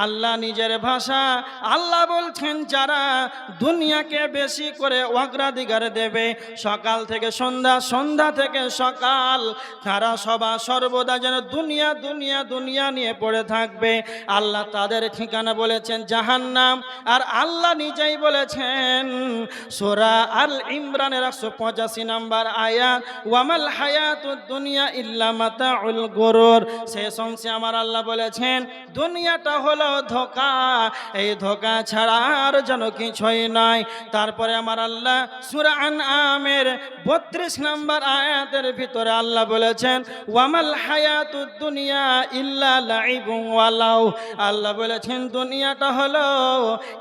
আল্লাহ নিজের ভাষা আল্লাহ বলছেন যারা দুনিয়াকে বেশি করে অগ্রাধিকার দেবে সকাল থেকে সন্ধ্যা, সন্ধ্যা থেকে সকাল, তারা সর্বদা যেন দুনিয়া দুনিয়া দুনিয়া নিয়ে পড়ে থাকবে। আল্লাহ তাদের ঠিকানা বলেছেন জাহান্নাম। আর আল্লাহ নিজেই বলেছেন সূরা আল ইমরানের 185 নম্বর আয়াত, ওয়ামাল হায়াতুদ দুনিয়া ইল্লা মাতাউল গুরুর। শেষ অংশে আমার আল্লাহ বলেছেন দুনিয়াটা হলো ধোঁকা, এই ধোঁকা ছাড়া আর যেন কিছুই নয়। তারপরে আমার আল্লাহ সূরা আনআমের 32 নম্বর আয়াতের ভিতরে আল্লাহ বলেছেন ওয়ামাল হায়াতুদ দুনিয়া ইল্লা লাইবুন ওয়ালাউ। আল্লাহ বলেছেন দুনিয়াটা হলো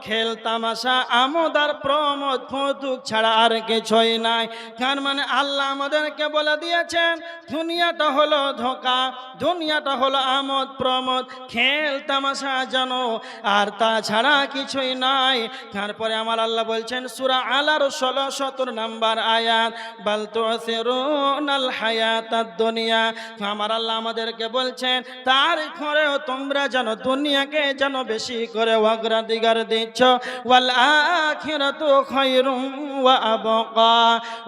খেল তামাশা আমোদ আর প্রমোদ কৌতুক ছাড়া আর কিছুই নাই। তার মানে আল্লাহ আমাদেরকে বলে দিয়েছেন দুনিয়াটা হলো ধোঁকা, দুনিয়াটা হলো আমোদ প্রমোদ খেল তামাশা জানো, আর তাছাড়া কিছুই নাই। তারপরে আমার আল্লাহ বলছেন সূরা আলার 16-17 নম্বর আয়াত, বাল তুসিরুনাল হায়াতাদ দুনিয়া। আমার আল্লাহ আমাদেরকে বলছেন তারপরেও তোমরা যেন দুনিয়াকে যেন বেশি করে অগ্রাধিকার দিচ্ছ। ওয়াল আখিরাতু খায়রুম ওয়া আবকা,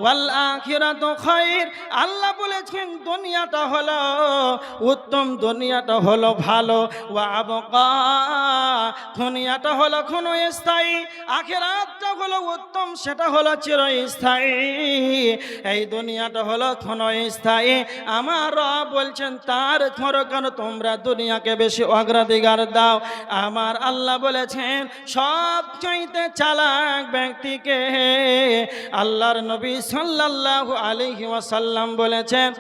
ওয়াল আখিরাতু খায়র। আল্লাহ বলেছেন দুনিয়াটা হলো উত্তম, দুনিয়াটা হলো ভালো, ওয়া আবকা দুনিয়াটা হলো ক্ষণস্থায়ী, আখিরাতটা হলো উত্তম, সেটা হলো চিরস্থায়ী। এই দুনিয়াটা হলো ক্ষণস্থায়ী। আমার রব বলছেন তার কেন তোমরা দুনিয়াকে বেশি অগ্রাধিকার দাও। আমার আল্লাহ বলেছেন সবচাইতে চালাক ব্যক্তিকে আল্লাহর নবী সাল্লাল্লাহু আলাইহি ওয়াসাল্লাম বলেছেন,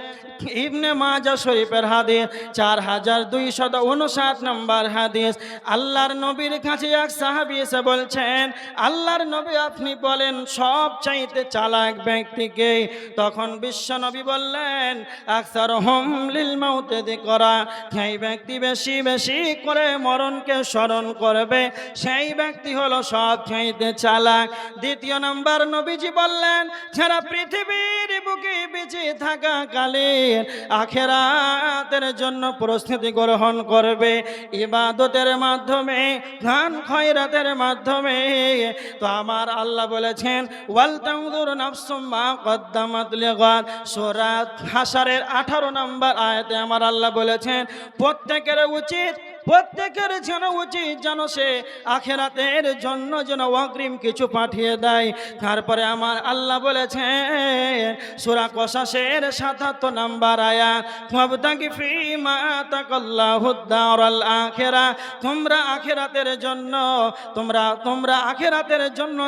ইবনে মাজাহ শরীফের হাদিস 4259 নম্বর হাদিস। আল্লাহর নবীর কাছে এক সাহাবী এসে বলছেন আল্লাহর নবী আপনি বলেন সবচাইতে চালাক ব্যক্তিকে? তখন বিশ্ব নবী বললেন আকসারহুম লিল মাউত যিকরা, সেই ব্যক্তি বেশি বেশি করে মরণকে স্মরণ করবে সেই ব্যক্তি হলো সবচাইতে চালাক। দ্বিতীয় নম্বর নবীজি বললেন যারা পৃথিবীর বুকে বেঁচে থাকা কালে আখিরাতের জন্য প্রস্তুতি গ্রহণ করবে ইবাদতের মাধ্যমে, দান খয়রাতের মাধ্যমে। তো আমার আল্লাহ বলেছেন ওয়াল তানজুর নাফসুম মা কদ্দামাত লিগাদ। সূরা হাশরের 18 নম্বর আয়াতে আমার আল্লাহ বলেছেন প্রত্যেকের যেন উচিত যেন সে আখিরাতের জন্য যেন অগ্রিম কিছু পাঠিয়ে দেয়। তারপরে আমার আল্লাহ বলেছেন সূরা কসাসের 77 নম্বর আয়াত, ওয়াবতাগি ফীমা আতাকাল্লাহুদ দারাল আখিরা। তোমরা আখিরাতের জন্য তোমরা আখিরাতের জন্য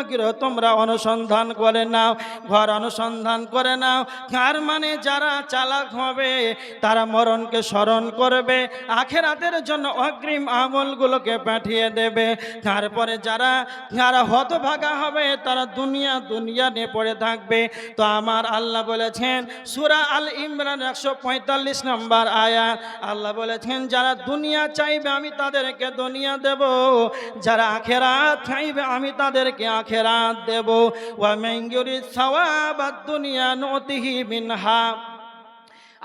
তোমরা অনুসন্ধান করে নাও, ঘর অনুসন্ধান করে নাও। তার মানে যারা চালাক হবে তারা মরণকে স্মরণ করবে, আখিরাতের জন্য অগ্রিম আমলগুলোকে পাঠিয়ে দেবে। তারপরে যারা হতভাগা হবে তারা দুনিয়া নিয়ে পড়ে থাকবে। তো আমার আল্লাহ বলেছেন সূরা আল ইমরান 145 নম্বর আয়াত, আল্লাহ বলেছেন যারা দুনিয়া চাইবে আমি তাদেরকে দুনিয়া দেব, যারা আখিরাত চাইবে আমি তাদেরকে আখিরাত দেব। ওয়া মান ইউরিদ সাওয়াবাদ দুনিয়া নুতিহি মিনহা।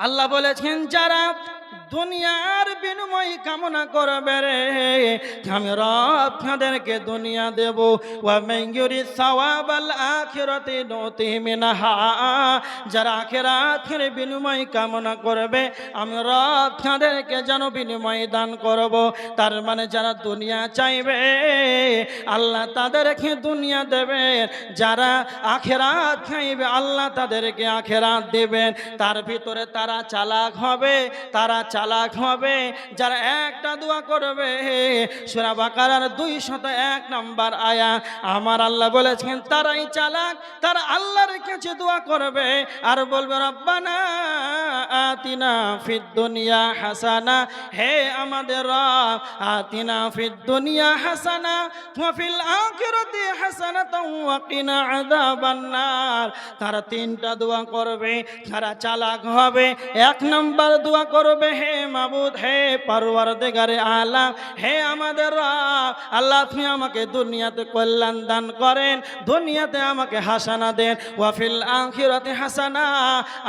আল্লাহ বলেছেন যারা দুনিয়ার বিনিময় কামনা করবে রে আমি রব তাদেরকে দুনিয়া দেব। ওয়া মান ইউরিদ সাওয়াবাল আখিরাতি নুতিহি মিনহা। যারা আখিরাতের বিনিময় কামনা করবে আমি রব তাদেরকে যেন বিনিময় দান করব। তার মানে যারা দুনিয়া চাইবে আল্লাহ তাদেরকে দুনিয়া দেবেন, যারা আখিরাত চাইবে আল্লাহ তাদেরকে আখিরাত দেবেন। তার ভিতরে তারা চালাক হবে যারা একটা দোয়া করবে সূরা বাকারার 201 নম্বর আয়াত। আমার আল্লাহ বলেছেন তারাই চালাক, তারা আল্লাহর কাছে দোয়া করবে আর বলবে রব্বানা আতিনা ফিদ দুনিয়া হাসানা, হে আমাদের রব আতিনা ফিদ দুনিয়া হাসানা ওয়া ফিল আখিরাতি হাসানাতাও ওয়া কিনা আযাবান নার। তারা তিনটা দোয়া করবে, তারা চালাক হবে। এক নম্বর দোয়া করবে, হে মাবুদ, হে পরওয়ারদিগারে আলাম, হে আমাদের রব, আল্লাহ আপনি আমাকে দুনিয়াতে কল্যাণ দান করেন, দুনিয়াতে আমাকে হাসানা দেন। ওয়া ফিল আখিরাতি হাসানা,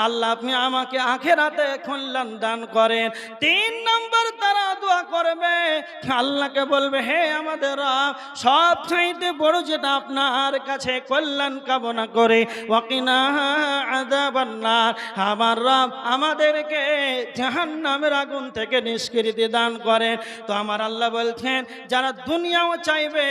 আল্লাহ আপনি আমাকে আখিরাতে কল্যাণ দান করেন। তিন নম্বর তারা দোয়া করবে, আল্লাহকে বলবে, হে আমাদের রব, সব চাইতে বড় যেটা আপনার কাছে কল্যাণ কামনা করে, ওয়াকিনা আযাবান নার, আমার রব আমাদেরকে জাহান্নামের আগুন থেকে নিষ্কৃতি দান করেন। তো আমার আল্লাহ বলছেন, যারা দুনিয়াও চাইবে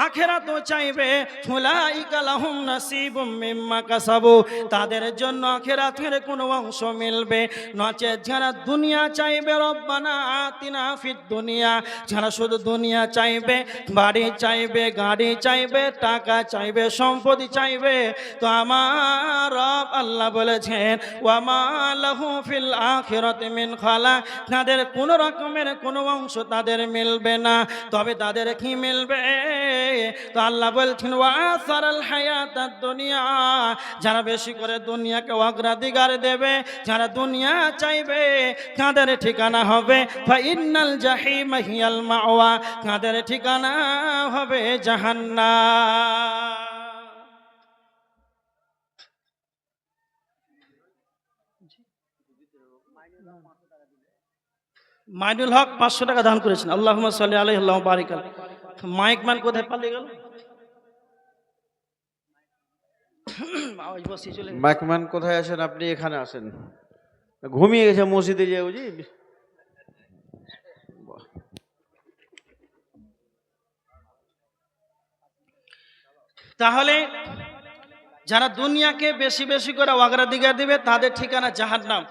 আখিরাতও চাইবে, উলাইকা লাহুম নাসিবুম মিম্মা কাসাবু, তাদের জন্য আখিরাতের কোনো অংশ মিলবে। নচেত যারা দুনিয়া চাইবে, রব্বানা আতিনা ফিদ দুনিয়া, যারা শুধু দুনিয়া চাইবে, বাড়ি চাইবে, গাড়ি চাইবে, টাকা চাইবে, সম্পত্তি চাইবে, তো আমার রব আল্লাহ বলেছেন, ওয়া মা লাহু ফিল আখিরাতি মিন খালাক, তাদের কোনো রকমের কোনো অংশ তাদের মিলবে না। তবে তাদের কি মিলবে? তো আল্লাহ বলছেন, ওয়া আসারাল হায়াতাদ দুনিয়া, যারা বেশি করে দুনিয়াকে অগ্রাধিকার দেবে, যারা দুনিয়া চাইবে, তাদের ঠিকানা হবে ফাইন্নাল জাহিমা হিয়াল মাওয়া, তাদের ঠিকানা হবে জাহান্নাম। মাইনুল হক 500 টাকা দান করেছেন, আল্লাহুম্মা সাল্লি আলাইহি ওয়া বারিক আলাইহি। মাইক ম্যান কোথায় পালিয়ে গেল? মাইকম্যান কোথায় আছেন? আপনি এখানে আসেন। ঘুমিয়ে গেছে মসজিদে যে বুঝি। তাহলে যারা দুনিয়াকে বেশি বেশি করে অগ্রাধিকার দিবে, তাদের ঠিকানা জাহান্নাম।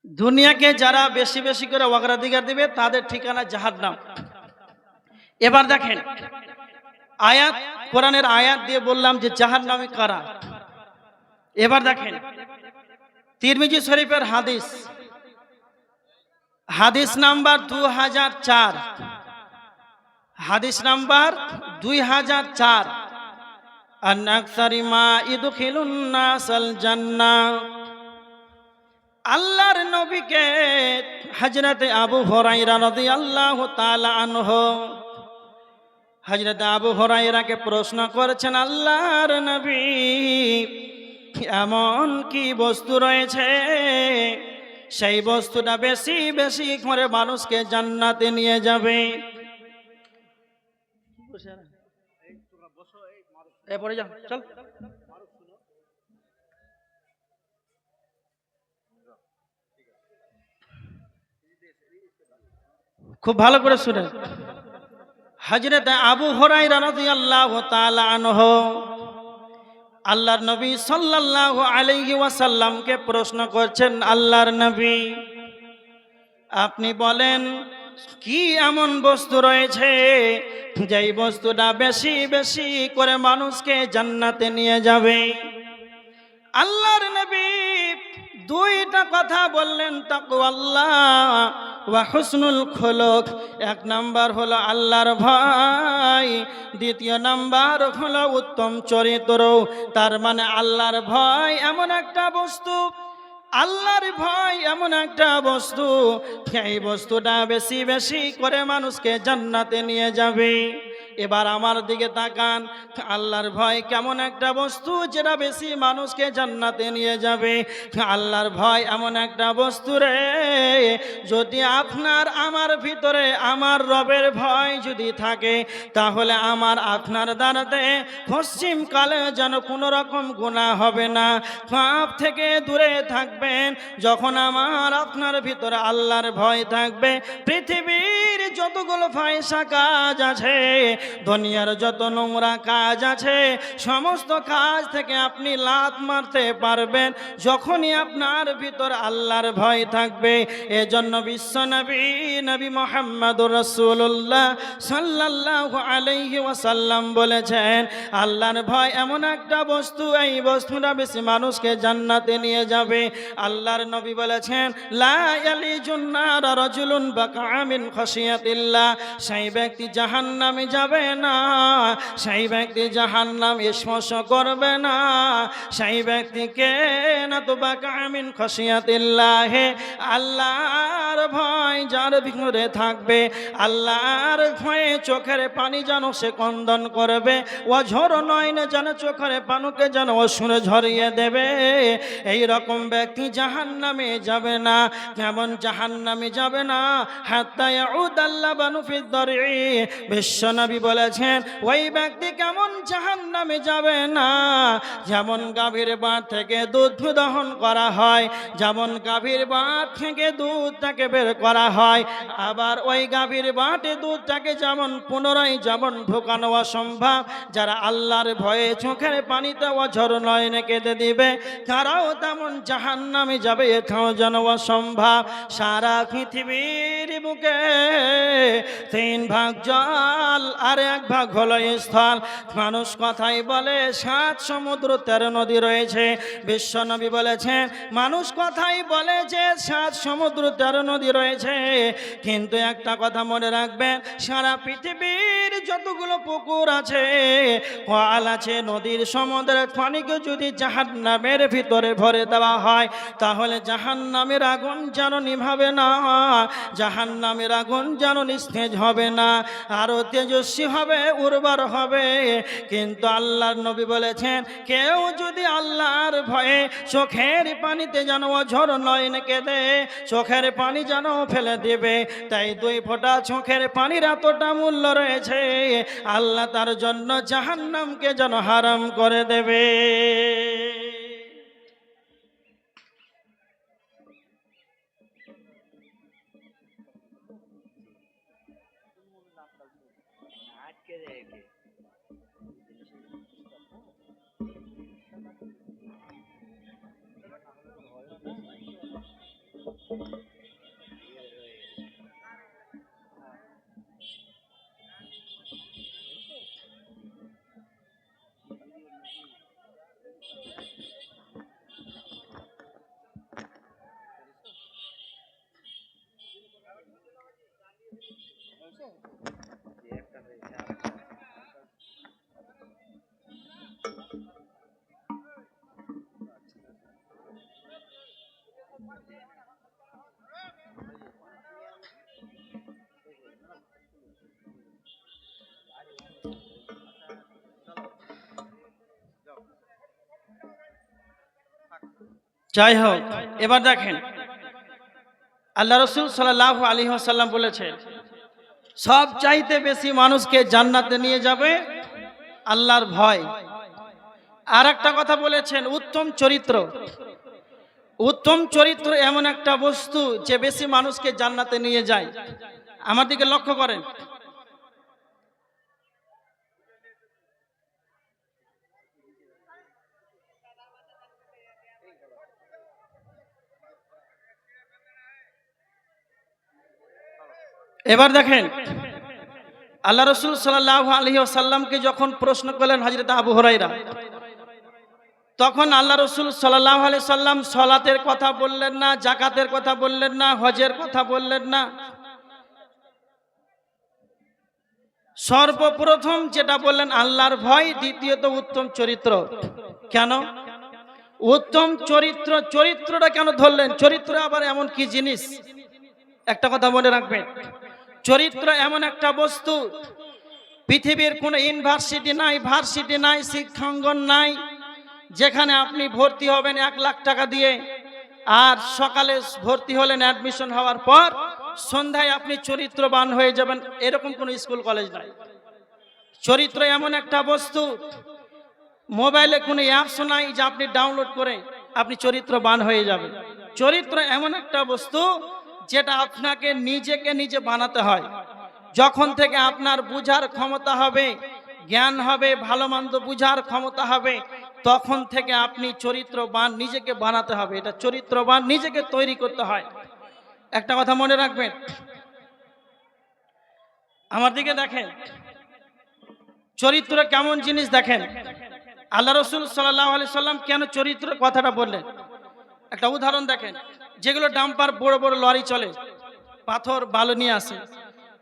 দুনিয়াকে যারা বেশি বেশি করে অগ্রাধিকার দিবে, তাদের ঠিকানা জাহান্নাম। এবার দেখেন, আয়াত, কোরআনের আয়াত দিয়ে বললাম যে জাহান্নামী কারা। এবার দেখেন তিরমিজি শরীফের হাদিস, হাদিস নাম্বার 2004, হাদিস নাম্বার 2004, আন আকসারি মা ইদখিলুন নাসাল জান্নাহ। আল্লাহর নবীকে হযরত আবু হুরায়রা রাদিয়াল্লাহু তাআলা আনহু, হযরত আবু হুরায়রাকে প্রশ্ন করেছেন, আল্লাহর নবী, এমন কি বস্তু রয়েছে সেই বস্তুটা বেশি বেশি করে মানুষকে জান্নাতে নিয়ে যাবে? পরে যাও, চল। খুব ভালো করে শুনেন। হযরত আবু হুরায়রা রাদিয়াল্লাহু তাআলা আনহু আল্লাহর নবী সাল্লাল্লাহু আলাইহি ওয়াসাল্লামকে প্রশ্ন করছেন, আল্লাহর নবী, আপনি বলেন কি এমন বস্তু রয়েছে যেই বস্তুটা বেশি বেশি করে মানুষকে জান্নাতে নিয়ে যাবে? আল্লাহর নবী দুইটা কথা বললেন, তাকওয়াল্লাহ ওয়া হুসনুল খুলুক। এক নাম্বার হলো আল্লাহর ভয়, দ্বিতীয় নাম্বার হলো উত্তম চরিত্র। তার মানে আল্লাহর ভয় এমন একটা বস্তু, আল্লাহর ভয় এমন একটা বস্তু, এই বস্তুটা বেশি বেশি করে মানুষকে জান্নাতে নিয়ে যাবে। এবার আমার দিকে তাকান, আল্লাহর ভয় কেমন একটা বস্তু যেটা বেশি মানুষকে জান্নাতে নিয়ে যাবে? আল্লাহর ভয় এমন একটা বস্তু রে, যদি আপনার আমার ভিতরে আমার রবের ভয় যদি থাকে, তাহলে আমার আপনার দ্বারাতে পশ্চিমকালে যেন কোনো রকম গুনাহ হবে না, পাপ থেকে দূরে থাকবেন। যখন আমার আপনার ভিতরে আল্লাহর ভয় থাকবে, পৃথিবীর যত যতগুলো ফায়সা কাজ আছে, দুনিয়ার যত নোংরা কাজ আছে, সমস্ত কাজ থেকে আপনি লাত মারতে পারবেন যখনই আপনার ভিতর আল্লাহর ভয় থাকবে। এজন্য বিশ্বনবী নবী মুহাম্মদুর রাসূলুল্লাহ সাল্লাল্লাহু আলাইহি ওয়াসাল্লাম বলেছেন, আল্লাহর ভয় এমন একটা বস্তু, এই বস্তুটা বেশি মানুষকে জান্নাতে নিয়ে যাবে। আল্লাহর নবী বলেছেন, লা ইয়ালিজুন নার রাজুলুন বাকা মিন খাশিয়াতিল্লাহ, সেই ব্যক্তি জাহান্নামে যাবে না, সেই ব্যক্তি জাহান্নাম স্পর্শ করবে না, সেই ব্যক্তিকে না তো বাকা মিন খাশিয়াতিল্লাহ, আল্লাহর ভয় যার ভিতরে থাকবে, আল্লাহর ভয়ে চোখের পানি যেন সে কন্দন করবে, অঝর নয় না যেন চোখের পানুকে যেন অসুরে ঝরিয়ে দেবে, এই রকম ব্যক্তি জাহান্নামে যাবে না। কেমন জাহান্নামে যাবে না? হাত্তা ইয়াউদাল্লা বানু ফিদ দারঈ, বিশ্বনবী বলেছেন ওই ব্যক্তি কেমন জাহান্নামে যাবে না, যেমন গাভীর বাট থেকে দুধ দহন করা হয়, যেমন গাভীর বাট থেকে দুধটাকে বের করা হয়, আবার ওই গাভীর বাটে দুধটাকে যেমন পুনরায় যেমন ঢোকানো অসম্ভব, যারা আল্লাহর ভয়ে চোখের পানিতে অঝর নয়নে কেঁদে দিবে, তারাও তেমন জাহান্নামে যাবে, এটাও যেন অসম্ভব। সারা পৃথিবীর বুকে 3 ভাগ জল আর 1 ভাগ হলো স্থল। মানুষ কথাই বলে 7 সমুদ্র 13 নদী রয়েছে। বিশ্বনবী বলেছেন, মানুষ কথাই বলে যে 7 সমুদ্র 13 নদী রয়েছে, কিন্তু একটা কথা মনে রাখবেন, সারা পৃথিবীর যতগুলো পুকুর আছে, কল আছে, নদীর সমুদ্রের পানিকে যদি জাহান্নামের ভিতরে ভরে দেওয়া হয়, তাহলে জাহান্নামের আগুন যেন নিভাবে না, জাহান্নামের আগুন যেন নিস্তেজ হবে না, আরো তেজস্বী হবে, উর্বর হবে। কিন্তু আল্লাহর নবী বলেছেন, কেউ যদি আল্লাহর ভয়ে চোখের পানিতে যেন অঝর নয়নে কেঁদে চোখের পানি যেন ফেলে দেবে, তাই 2 ফোঁটা চোখের পানির এতটা মূল্য রয়েছে, আল্লাহ তার জন্য জাহান্নামকে যেন হারাম করে দেবে। যাই হোক, এবার দেখেন আল্লাহ রাসূল সাল্লাল্লাহু আলাইহি ওয়াসাল্লাম বলেছেন, সব চাইতে বেশি মানুষকে জান্নাতে নিয়ে যাবে আল্লাহর ভয়। আর একটা কথা বলেছেন, উত্তম চরিত্র। উত্তম চরিত্র এমন একটা বস্তু যে বেশি মানুষকে জান্নাতে নিয়ে যায়। আমার দিকে লক্ষ্য করেন, এবার দেখেন আল্লাহ রাসূল সাল্লাল্লাহু আলাইহি ওয়াসাল্লামকে যখন প্রশ্ন করলেন হযরত আবু হুরায়রা, তখন আল্লাহ রাসূল সাল্লাল্লাহু আলাইহি সাল্লাম সালাতের কথা বললেন না, যাকাতের কথা বললেন না, হজের কথা বললেন না। সর্বপ্রথম যেটা বললেন আল্লাহর ভয়, দ্বিতীয়ত উত্তম চরিত্র। কেন উত্তম চরিত্র? চরিত্রটা কেন ধরলেন? চরিত্র আবার এমন কি জিনিস? একটা কথা মনে রাখবেন, চরিত্র এমন একটা বস্তু, পৃথিবীর কোনো ইউনিভার্সিটি নাই, ভার্সিটি নাই, শিক্ষাঙ্গন নাই, যেখানে আপনি ভর্তি হবেন 1 লাখ টাকা দিয়ে, আর সকালে ভর্তি হলেন, অ্যাডমিশন হওয়ার পর সন্ধ্যায় আপনি চরিত্রবান হয়ে যাবেন, এরকম কোনো স্কুল কলেজ নাই। চরিত্র এমন একটা বস্তু, মোবাইলে কোনো অ্যাপস নাই যে আপনি ডাউনলোড করে আপনি চরিত্রবান হয়ে যাবেন। চরিত্র এমন একটা বস্তু যেটা আপনাকে নিজেকে নিজে বানাতে হয়। যখন থেকে আপনার বুঝার ক্ষমতা হবে, জ্ঞান হবে, ভালো মন্দ বুঝার ক্ষমতা হবে, তখন থেকে আপনি চরিত্রবান নিজেকে বানাতে হবে। এটা চরিত্রবান নিজেকে তৈরি করতে হয়। একটা কথা মনে রাখবেন, আমার দিকে দেখেন, চরিত্র কেমন জিনিস দেখেন। আল্লাহ রসুল সাল্লাল্লাহু আলাইহি সাল্লাম কেন চরিত্রের কথাটা বললেন? একটা উদাহরণ দেখেন, যেগুলো ডাম্পার বড় বড় লরি চলে, পাথর বালু নিয়ে আসে,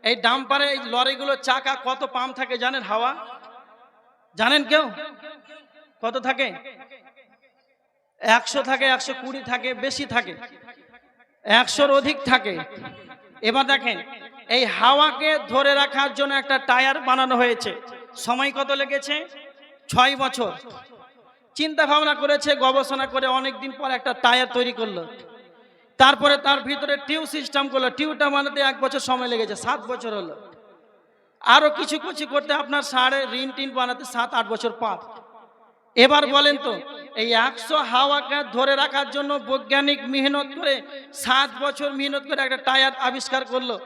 এই ডাম্পারে এই লরিগুলো চাকা কত পাম্প থাকে জানেন? হাওয়া জানেন কেউ কত থাকে? 100 থাকে, 120 থাকে, বেশি থাকে, 100-র অধিক থাকে। এবার দেখেন, এই হাওয়াকে ধরে রাখার জন্য একটা টায়ার বানানো হয়েছে। সময় কত লেগেছে? 6 বছর। চিন্তা ভাবনা করেছে, গবেষণা করে অনেকদিন পর একটা টায়ার তৈরি করলো। তারপরে তার ভিতরে টিউব সিস্টেম করলো, টিউবটা বানাতে 1 বছর সময় লেগেছে, 7 বছর হলো। আরো কিছু কিছু করতে আপনার রিন টিন বানাতে 7-8 বছর পার। এবার বলেন তো, এই 100 হাওয়াকে ধরে রাখার জন্য বৈজ্ঞানিক মেহনত করে 7 বছর মেহনত করে একটা টায়ার আবিষ্কার করলো।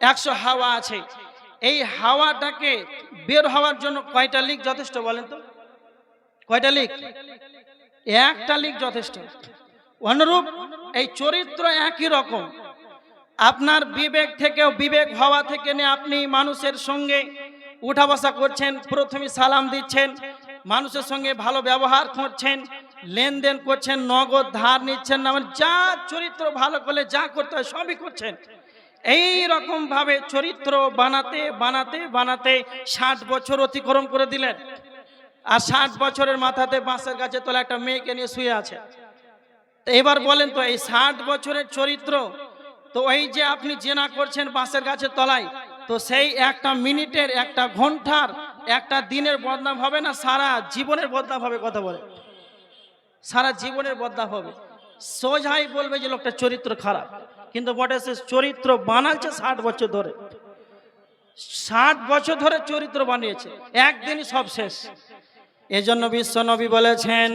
100 হাওয়া আছে, এই হাওয়াটাকে বের হওয়ার জন্য কয়টা লিক যথেষ্ট বলেন তো? কয়টা লিক? একটা লিক যথেষ্ট। অনুরূপ এই চরিত্র একই রকম। আপনার বিবেক থেকেও, বিবেক হওয়া থেকে নিয়ে আপনি মানুষের সঙ্গে উঠা বসা করছেন, প্রথমে সালাম দিচ্ছেন, মানুষের সঙ্গে ভালো ব্যবহার করছেন, লেনদেন করছেন, নগদ ধার নিচ্ছেন না, মানে যা চরিত্র ভালো করলে যা করতে হয় সবই করছেন। এই রকম ভাবে চরিত্র বানাতে বানাতে বানাতে 60 বছর অতিক্রম করে দিলেন। আর 60 বছরের মাথাতে বাঁশের গাছে তোলা একটা মেয়েকে নিয়ে শুয়ে আছে। তো এবার বলেন তো, এই 60 বছরের চরিত্র, তো এই যে আপনি জেনা করছেন বাঁশের গাছের তলায়, তো সেই একটা মিনিটের, একটা ঘন্টার, একটা দিনের বদনাম হবে না সারা জীবনের বদনাম হবে? কথা বলে, সারা জীবনের বদনাম হবে। সোজাই বলবে যে লোকটা চরিত্র খারাপ, কিন্তু বটে সে চরিত্র বানাচ্ছে 60 বছর ধরে। 60 বছর ধরে চরিত্র বানিয়েছে, একদিনই সব শেষ। এজন্য বিশ্ব নবী বলেছেন,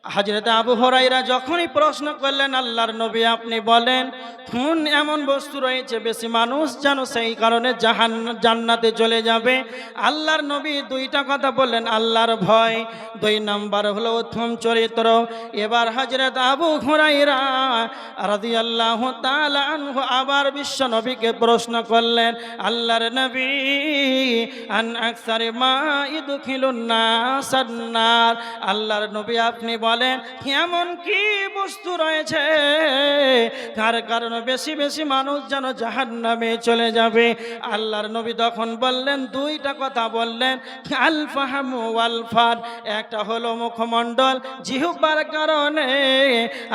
হযরত আবু হুরায়রা যখনই প্রশ্ন করলেন, আল্লাহর নবী আপনি বলেন কোন এমন বস্তু রয়েছে বেশি মানুষ যেন সেই কারণে জান্নাতে চলে যাবে? আল্লাহর নবী 2টা কথা বললেন, আল্লাহর ভয়, 2 নাম্বার হলো উত্তম চরিত্র। এবার হযরত আবু হুরায়রা রাদিয়াল্লাহু তাআলা আনহু আবার বিশ্ব নবীকে প্রশ্ন করলেন, আল্লাহর নবী আন আকসারি মা ইদখিলুন নাসান নার, আল্লাহর নবী আপনি বলেন এমন কি বস্তু রয়েছে কার কারণে বেশি বেশি মানুষ যেন জাহান্নামে চলে যাবে? আল্লাহর নবী তখন বললেন, 2টা কথা বললেন, আল ফাহমু ওয়াল ফাদ, একটা হলো মুখমণ্ডল জিহ্বার কারণে,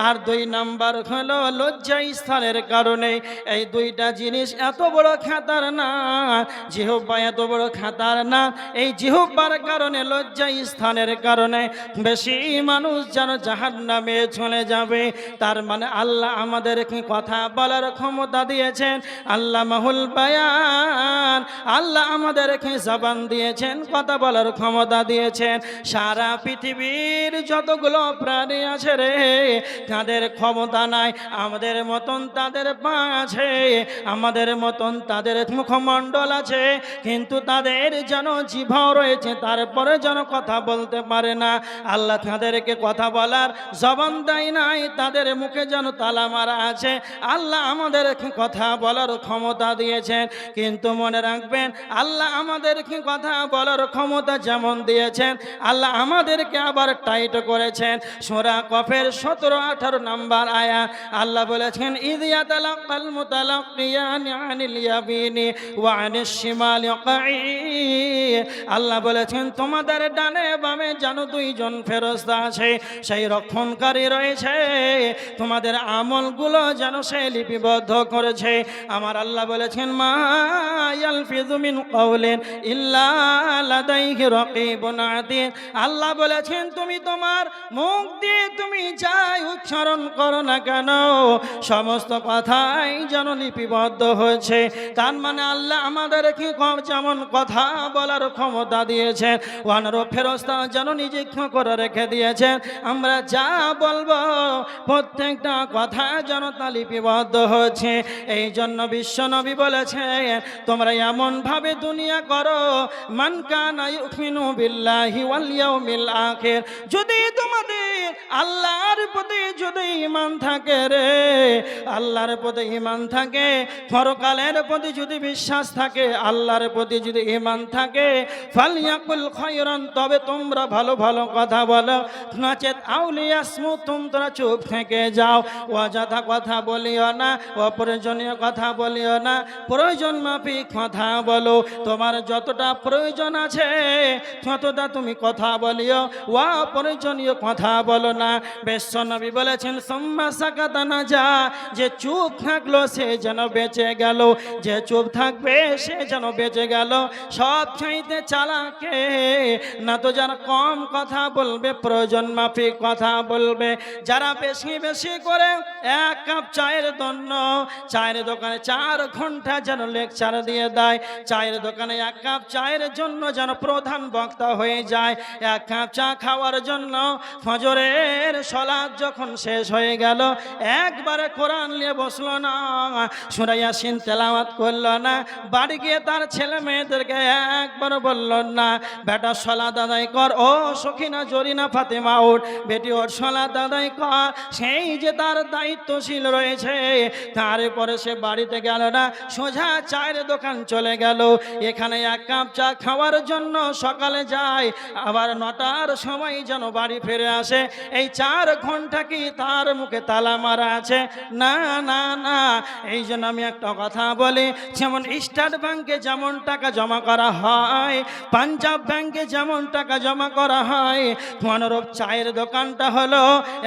আর 2 নাম্বার হলো লজ্জা স্থানের কারণে। এই 2টা জিনিস এত বড় খাতারনাক, জিহ্বা এত বড় খাতারনাক, এই জিহ্বার কারণে, লজ্জা স্থানের কারণে বেশি মানুষ যেন জাহান্নামে চলে যাবে। তার মানে আল্লাহ আমাদেরকে কথা বলার ক্ষমতা দিয়েছেন, আল্লাহ মাহুল বায়ান, আল্লাহ আমাদেরকে জবান দিয়েছেন, কথা বলার ক্ষমতা দিয়েছেন। সারা পৃথিবীর যতগুলো প্রাণী আছে রে, তাদের ক্ষমতা নাই, আমাদের মতন তাদের পা আছে, আমাদের মতন তাদের মুখমণ্ডল আছে, কিন্তু তাদের যেন জিহ্বা রয়েছে, তারপরে যেন কথা বলতে পারে না। আল্লাহ তাদেরকে কথা বলার জবান দেয় নাই, তাদের মুখে যেন তালা মারা আছে। আল্লাহ আমাদেরকে কথা বলার ক্ষমতা দিয়েছেন, কিন্তু মনে রাখবেন আল্লাহ আমাদেরকে কথা বলার ক্ষমতা যেমন দিয়েছেন, আল্লাহ আমাদেরকে আবার টাইট করেছেন। সূরা কফের 17-18 নাম্বার আয়াত আল্লাহ বলেছেন, ইয ইয়াতালাক্কাল মুতালাক্কিয়ানি আনিল ইয়ামিনি ওয়া আনিশ শিমালি কাঈদ, আল্লাহ বলেছেন তোমাদের ডানে বামে যেন 2 জন ফেরেশতা আছে, সেই রক্ষণকারী রয়েছে, তোমাদের আমলগুলো যেন সে লিপিবদ্ধ করেছে। আমার আল্লাহ বলেছেন, মা ইয়ালফিযু মিন কাওলিন ইল্লা লাদাইহি রাকীবুন আতীদ, আল্লাহ বলেছেন তুমি তোমার মুখ দিয়ে তুমি যাই উচ্চারণ করো না কেন, সমস্ত কথাই যেন লিপিবদ্ধ হয়েছে। তার মানে আল্লাহ আমাদেরকে যেমন কথা বলার ক্ষমতা দিয়েছেন, অনুরূপ ফেরেশতা যেন নিরীক্ষণ করে রেখে দিয়েছেন, আমরা যা বলবো প্রত্যেকটা কথা যেন তা লিপিবদ্ধ হচ্ছে। এই জন্য বিশ্বনবী বলেছে তোমরা এমন ভাবে দুনিয়া করো মান কানা ইউমিনু বিল্লাহি ওয়াল ইয়াউমিল আখির, যদি তোমাদের আল্লাহর প্রতি যদি ঈমান থাকে রে, আল্লাহর প্রতি ঈমান থাকে, পরকালের প্রতি যদি বিশ্বাস থাকে, আল্লাহর প্রতি যদি ঈমান থাকে, ফালিয়াকুল খায়রান, তবে তোমরা ভালো ভালো কথা বলো, নচেত আউলিয়াসমু, তোমরা চুপ থেকে যাও। অযথা কথা বলিও না, অপ্রয়োজনীয় কথা বলিও না, প্রয়োজন মাফিক কথা বলো। তোমার যতটা প্রয়োজন আছে ততটা তুমি কথা বলিও, অপ্রয়োজনীয় কথা বলো না। বিশ্বনবী বলেছেন সুম্মা সাকাতা নাজা, যে চুপ থাকলো সে যেন বেঁচে গেল, যে চুপ থাকবে সে যেন বেঁচে গেল। সব চাইতে চালাকে না তো যারা কম কথা বলবে, প্রয়োজন মাফিক কথা বলবে, যারা বেশি বেশি করে এক কাপ চায়ের জন্য চায়ের দোকানে 4 ঘন্টা যেন লেকচার দিয়ে দেয়, চায়ের দোকানে এক কাপ চায়ের জন্য যেন প্রধান বক্তা হয়ে যায়। এক কাপ চা খাওয়ার জন্য ফজরের সালাত যখন শেষ হয়ে গেল একবারে কোরআন নিয়ে বসলো না, সূরা ইয়াসিন তেলাওয়াত করলো না, বাড়ি গিয়ে তার ছেলে মেয়েদেরকে একবার বলল না বেটা সালাত আদায় কর, ও সখিনা জরিনা ফাতেমা ওঠ বেটি ওর সালাত আদায় কর। সেই যে তার দায়িত্বশীল রয়েছে, তারপরে সে বাড়িতে গেল না, সোজা চায়ের দোকান চলে গেল। এখানে এক কাপ চা খাওয়ার জন্য সকালে যায়, আবার 9টার সময় যেন বাড়ি ফিরে আসে। এই 4 ঘন্টা কি তার মুখে তালা মারা আছে? না না না। এই জন্য আমি একটা কথা বলি, যেমন স্টেট ব্যাংকে যেমন টাকা জমা করা হয়, পাঞ্জাব ব্যাংকে যেমন টাকা জমা করা হয়, অনুরূপ চায়ের দোকানটা হলো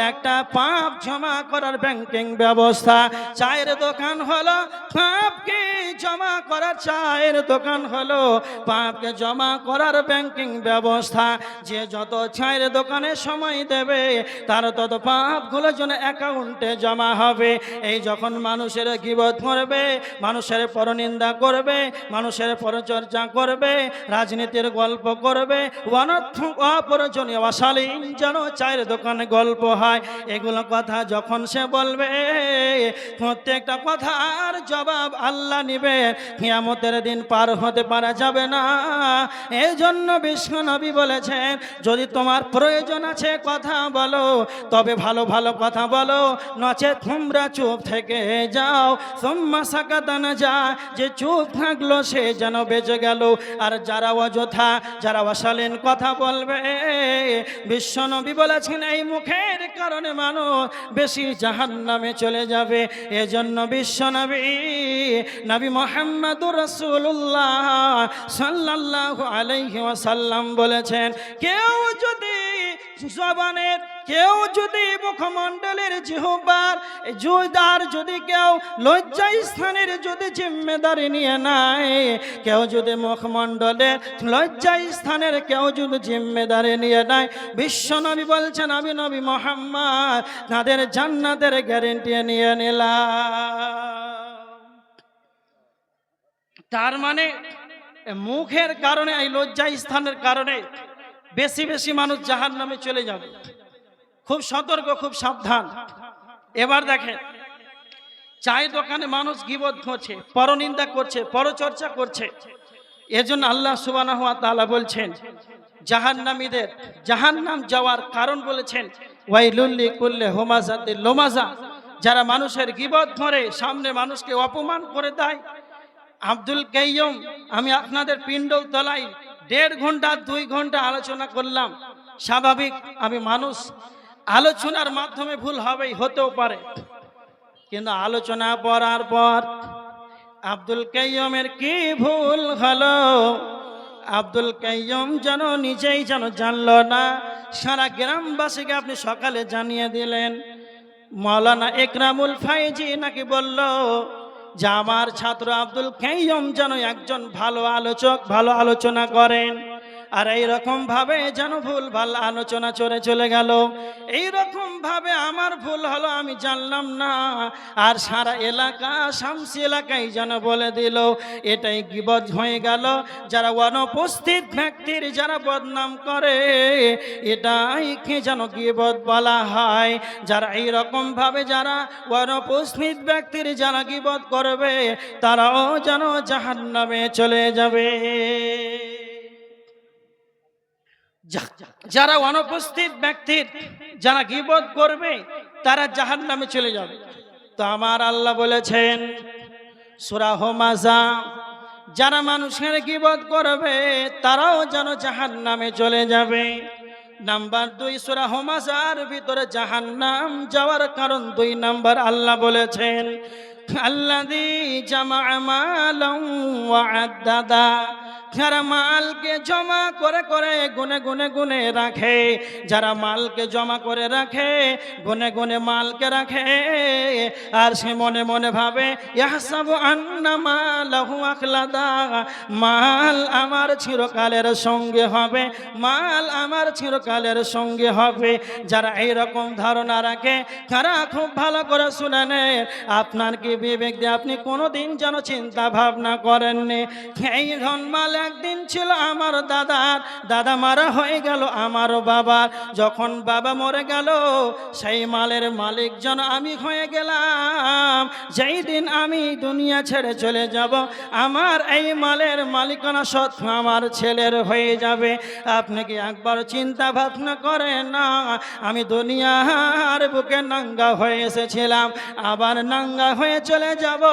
একটা পাপ জমা করার ব্যাংকিং ব্যবস্থা। চায়ের দোকান হলো পাপকে জমা করার, চায়ের দোকান হলো পাপকে জমা করার ব্যাংকিং ব্যবস্থা। যে যত চায়ের দোকানে সময় দেবে তার তত পাপগুলো যেন অ্যাকাউন্টে জমা হবে। এই যখন মানুষের গীবত করবে, মানুষের পরনিন্দা করবে, মানুষের পরচর্চা করবে, রাজনীতির গল্প করবে, অনর্থক অপ্রয়োজনীয় অশালীন যেন চায়ের দোকানে গল্প হয়, এগুলো কথা যখন সে বলবে প্রত্যেকটা কথার জবাব আল্লাহ নিবে, কিয়ামতের দিন পার হতে পারা যাবে না। এই জন্য বিশ্বনবী বলেছেন যদি তোমার প্রয়োজন আছে কথা বলো, তবে ভালো ভালো কথা বলো, নচেত তোমরা চুপ থেকে যাও। সুম্মা সাকাতা নাজা, যে চুপ থাকলো সে যেন বেঁচে গেল। আর যারা অযথা, যারা অশালীন কথা বলবে, বিশ্বনবী বলেছেন এই মুখের কারণে মানুষ বেশি জাহান্নামে চলে যাবে। এজন্য বিশ্বনবী নবী মুহাম্মদুর রাসূলুল্লাহ সাল্লাল্লাহু আলাইহি ওয়াসাল্লাম বলেছেন কেউ যদি জবানের, কেউ যদি মুখমণ্ডলের জিহ্বার জুদার, যদি কেউ লজ্জা স্থানের যদি জিম্মেদারি নিয়ে নাই, কেউ যদি মুখমণ্ডলের লজ্জা স্থানের কেউ যদি জিম্মেদারি নিয়ে নাই, বিশ্বনবী বলছেন আমি নবী মুহাম্মদ তাদের জান্নাতের গ্যারান্টি নিয়ে নিলাম। তার মানে মুখের কারণে, এই লজ্জা স্থানের কারণে বেশি বেশি মানুষ জাহান্নামে চলে যাবে। খুব সতর্ক, খুব সাবধান। এবার দেখেন চায়ের দোকানে মানুষ গীবত করছে, পরনিন্দা করছে, পরচর্চা করছে। এজন্য আল্লাহ সুবহানাহু ওয়া তাআলা বলছেন জাহান্নামীদের জাহান্নাম যাওয়ার কারণ বলেছেন ওয়াইলুল লিকুল্লি হুমাযাতিল লুমাযা, যারা মানুষের গীবত করে, সামনে মানুষকে অপমান করে দেয়। আব্দুল কাইয়ুম, আমি আপনাদের পিণ্ডল তলায় 1.5 ঘন্টা 2 ঘন্টা আলোচনা করলাম। স্বাভাবিক, আমি মানুষ, আলোচনার মাধ্যমে ভুল হবেই, হতেও পারে, কিন্তু আলোচনা করার পর আব্দুল কাইয়ুমের কি ভুল হলো, আব্দুল কাইয়ুম যেন নিজেই যেন জানলো না, সারা গ্রামবাসীকে আপনি সকালে জানিয়ে দিলেন। মাওলানা ইকরামুল ফাইজি নাকি বলল যে আমার ছাত্র আব্দুল কাইয়ুম যেন একজন ভালো আলোচক, ভালো আলোচনা করেন। আর এইরকম ভাবে যেন ভুল ভাল আলোচনা চলে গেল। এইরকম ভাবে আমার ভুল হলো, আমি জানলাম না, আর সারা এলাকা শামসি এলাকায় যেন বলে দিল। এটাই গীবত হয়ে গেল। যারা অনুপস্থিত ব্যক্তির যারা বদনাম করে, এটাই কি যেন গীবত বলা হয়। যারা এইরকম ভাবে যারা অনুপস্থিত ব্যক্তির যারা গীবত করবে, তারাও যেন জাহান্নামে চলে যাবে। যারা অনুপস্থিত ব্যক্তির যারা গীবত করবে, তারা জাহান্নামে চলে যাবে। তো আমার আল্লাহ বলেছেন সূরা হুমাযা, যারা মানুষের গীবত করবে তারাও যেন জাহান্নামে চলে যাবে। নাম্বার 2, সূরা হুমাযার ভিতরে জাহান্নাম যাওয়ার কারণ 2 নাম্বার আল্লাহ বলেছেন আল্লাযী জামা'a মালান ওয়া আদ্দাদা, যারা মালকে জমা করে করে গুনে রাখে, যারা মালকে জমা করে রাখে, গুনে মালকে রাখে, আর সে মনে মনে ভাবে ইয়াহসাবু আন্না মালাহু আখলাদা, মাল আমার চিরকালের সঙ্গে হবে, মাল আমার চিরকালের সঙ্গে হবে। যারা এইরকম ধারণা রাখে তারা খুব ভালো করে শুনে নেন, আপনার কি বিবেক দিয়ে আপনি কোনোদিন যেন চিন্তা ভাবনা করেননি? এই ধন মাল একদিন ছিল আমার দাদা মারা হয়ে গেল আমার বাবার, যখন বাবা মরে গেল সেই মালের মালিক যেন আমি হয়ে গেলাম। যেই দিন আমি দুনিয়া ছেড়ে চলে যাব, আমার এই মালের মালিকানা সত্য আমার ছেলের হয়ে যাবে। আপনি কি একবার চিন্তা ভাবনা করেন না? আমি দুনিয়ার বুকে নাঙ্গা হয়ে এসেছিলাম, আবার নাঙ্গা হয়ে চলে যাব।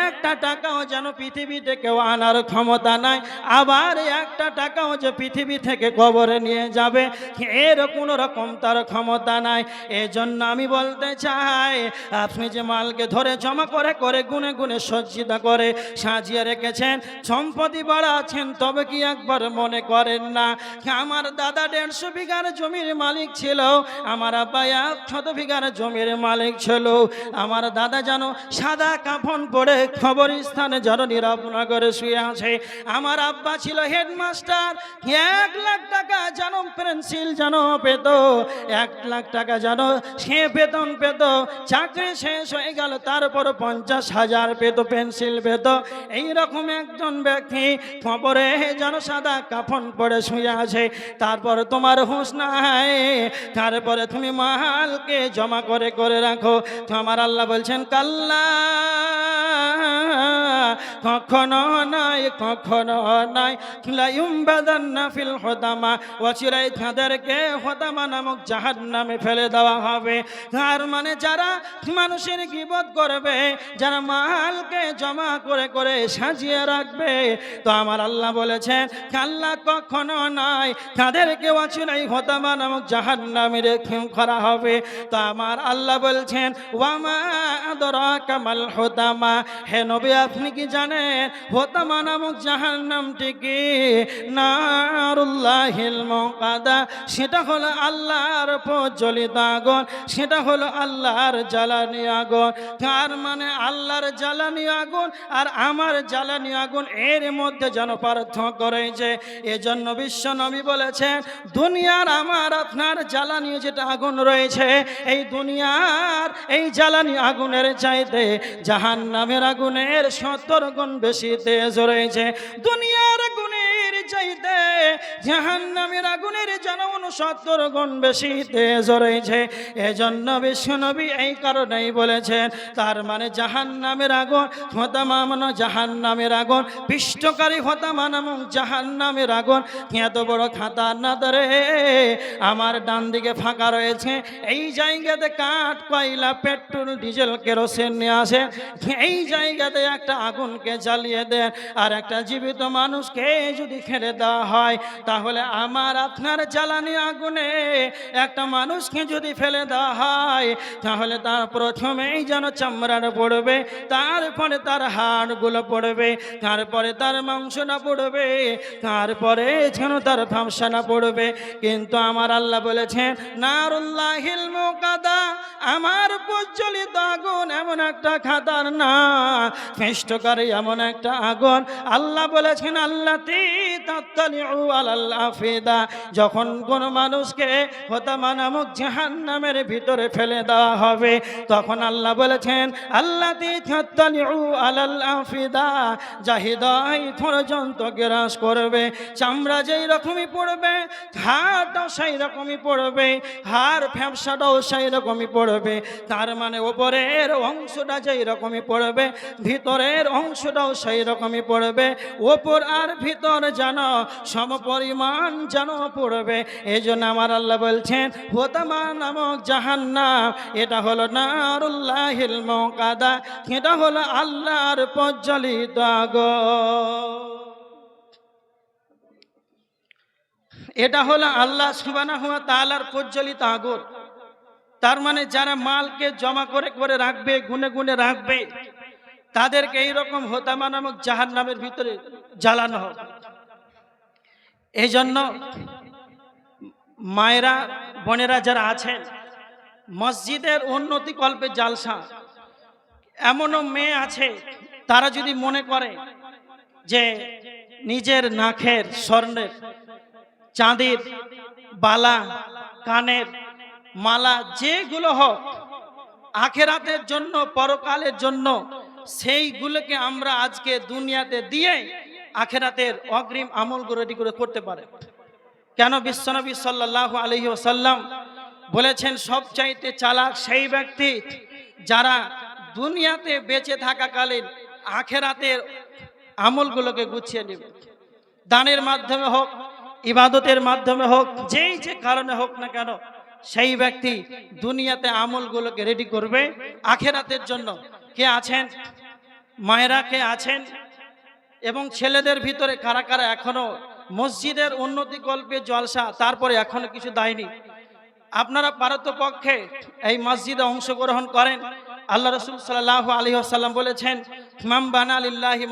একটা টাকাও যেন পৃথিবীতে কেউ আনার ক্ষমতা নাই, আবার একটা টাকাও যে পৃথিবী থেকে কবরে নিয়ে যাবে এর কোনো রকম তার ক্ষমতা নাই। এজন্য আমি বলতে চাই, আপনি যে মালকে ধরে জমা করে করে গুনে সজ্জিত করে সাজিয়ে রেখেছেন, সম্পত্তি বাড়াচ্ছেন, তবে কি একবার মনে করেন না আমার দাদা 150 বিঘার জমির মালিক ছিল, আমার আব্বা 100 বিঘার জমির মালিক ছিল। আমার দাদা যেন সাদা কাফন পরে কবরস্থানে যেন নিরাপনা করে শুয়ে আছে। আমার আব্বা ছিল হেডমাস্টার, 1 লাখ টাকা যেন পেন্সিল যেন পেত, 1 লাখ টাকা যেন সে বেতন পেত। চাকরি শেষ হয়ে গেল, তারপর 50,000 পেত, পেন্সিল পেত। এইরকম একজন ব্যক্তি কবরে যেন সাদা কাফন পরে শুয়ে আছে। তারপর তোমার হুঁশ নাই, তারপরে তুমি মালকে জমা করে করে রাখো। তো আমার আল্লাহ বলছেন কাল্লা, কখনো নাই, কখনো নাই, লায়ুমবাদান্না ফিল হুতামা, ওয়াচিরাই তাদেরকে হুতামা নামক জাহান্নামে ফেলে দেওয়া হবে। তার মানে যারা মানুষের গীবত করবে, যারা মালকে জমা করে করে সাজিয়ে রাখবে, তো আমার আল্লাহ বলেছেন কাল্লা, কখনো নাই, তাদেরকে ওয়াচিরাই হুতামা নামক জাহান্নামে রেখে করা হবে। তো আমার আল্লাহ বলছেন ওয়ামা আদরাকা মাল হুতামা, হে নবী আপনি কি জানেন হুতামা নামক জাহান্নামটি কি? নারুল্লাহিল মুকাদা, সেটা হলো আল্লাহর প্রজ্বলিত আগুন, সেটা হলো আল্লাহর জ্বালানি আগুন। তার মানে আল্লাহর জ্বালানি আগুন আর আমার জ্বালানি আগুন এর মধ্যে যেন পার্থক্য রয়েছে। এজন্য বিশ্ব নবী বলেছেন দুনিয়ার আমার আপনার জ্বালানি যেটা আগুন রয়েছে, এই দুনিয়ার এই জ্বালানি আগুনের চাইতে জাহান্নামের আগুনের 70 গুণ বেশি তেজ রয়েছে। দুনিয়ার আগুনের চাইতে জাহান্নামের আগুনের যেন 69 গুণ বেশি তেজ রয়েছে। এজন্য বিশ্বনবী এই কারণেই বলেছেন, তার মানে জাহান্নামের আগুন হুতামা মানে জাহান্নামের আগুন, পিষ্টকারী হুতামা নামক জাহান্নামের আগুন এত বড় খাতারনাক রে। আমার ডান দিকে ফাঁকা রয়েছে, এই জায়গাতে কাঠ, কয়লা, পেট্রোল, ডিজেল, কেরোসিন নিয়ে আসে, এই জায়গাতে একটা আগুনকে জ্বালিয়ে দেন, আর একটা জীবিত মানুষকে যদি ফেলে দেওয়া হয়, তাহলে আমার আপনার জ্বালানি আগুনে একটা মানুষকে যদি ফেলে দেওয়া হয়, তাহলে তার প্রথমেই যেন চামড়াটা পড়বে, তারপরে তার হাড়গুলো পড়বে, তারপরে তার মাংসটা পড়বে, তারপরে যেন তার ফামসানা পড়বে। কিন্তু আমার আল্লাহ বলেছেন নারুল্লাহিল মুকাদা, আমার প্রজ্বলিত আগুন এমন একটা খাতারনাক, কষ্টকারী এমন একটা আগুন। আল্লাহ বলেছেন আল্লাতি তাত্তালিউ আলাল আফিদা, যখন কোন মানুষকে হোতামা নামক জাহান্নামের ভিতরে ফেলে দেওয়া হবে, তখন আল্লাহ বলেছেন আল্লাতী তাত্তালিউ আলাল আফিদা, যা হৃদয় পর্যন্ত গ্রাস করবে, চামড়া যেই রকমই পড়বে, হাড়টাও সেই রকমই পড়বে, হাড় ফ্যাপসাটাও সেই রকমই পড়বে। তার মানে ওপরের অংশটা যেই রকমই পড়বে, ভিতরের অংশটাও সেই রকমই পড়বে। ওপর আর ভিতর যেন সমপরিমাণ যেন পড়বে। এই জন্য আমার আল্লাহ বলছেন হোতামা নামক জাহান্নাম এটা হলো নারুল্লাহিল মুকাদা, এটা হলো আল্লাহর প্রজ্বলিত আগুন। এটা হলো আল্লাহ সুবহানাহু ওয়া তাআলার প্রজ্বলিত আগুন। তার মানে যারা মালকে জমা করে করে রাখবে, গুনে গুনে রাখবে, তাদেরকে এইরকম হোতামা নামক জাহান্নামের ভিতরে জ্বালানো হবে। এই জন্য মায়েরা বোনেরা যারা আছেন, মসজিদের উন্নতি কল্পে জালসা, এমনও মেয়ে আছে তারা যদি মনে করে যে নিজের নাকের স্বর্ণের, চাঁদের বালা, কানের মালা যেগুলো হোক আখেরাতের জন্য, পরকালের জন্য, সেইগুলোকে আমরা আজকে দুনিয়াতে দিয়ে আখেরাতের অগ্রিম আমলগুলো রেডি করে করতে পারে। কেন? বিশ্বনবী সাল্লাল্লাহু আলাইহি ওয়াসাল্লাম বলেছেন সবচাইতে চালাক সেই ব্যক্তি যারা দুনিয়াতে বেঁচে থাকাকালীন আখেরাতের আমলগুলোকে গুছিয়ে নেবে। দানের মাধ্যমে হোক, ইবাদতের মাধ্যমে হোক, যেই যে কারণে হোক না কেন, সেই ব্যক্তি দুনিয়াতে আমলগুলোকে রেডি করবে আখেরাতের জন্য। কে আছেন? মায়েরা কে আছেন? এবং ছেলেদের ভিতরে কারা কারা এখনো মসজিদের উন্নতি কল্পে জলসা, তারপরে এখনো কিছু দেয়নি? আপনারা পারতপক্ষে এই মসজিদে অংশগ্রহণ করেন। আল্লাহ রাসূল সাল্লাল্লাহু আলাইহি ওয়াসাল্লাম বলেছেন মান বানা লিল্লাহি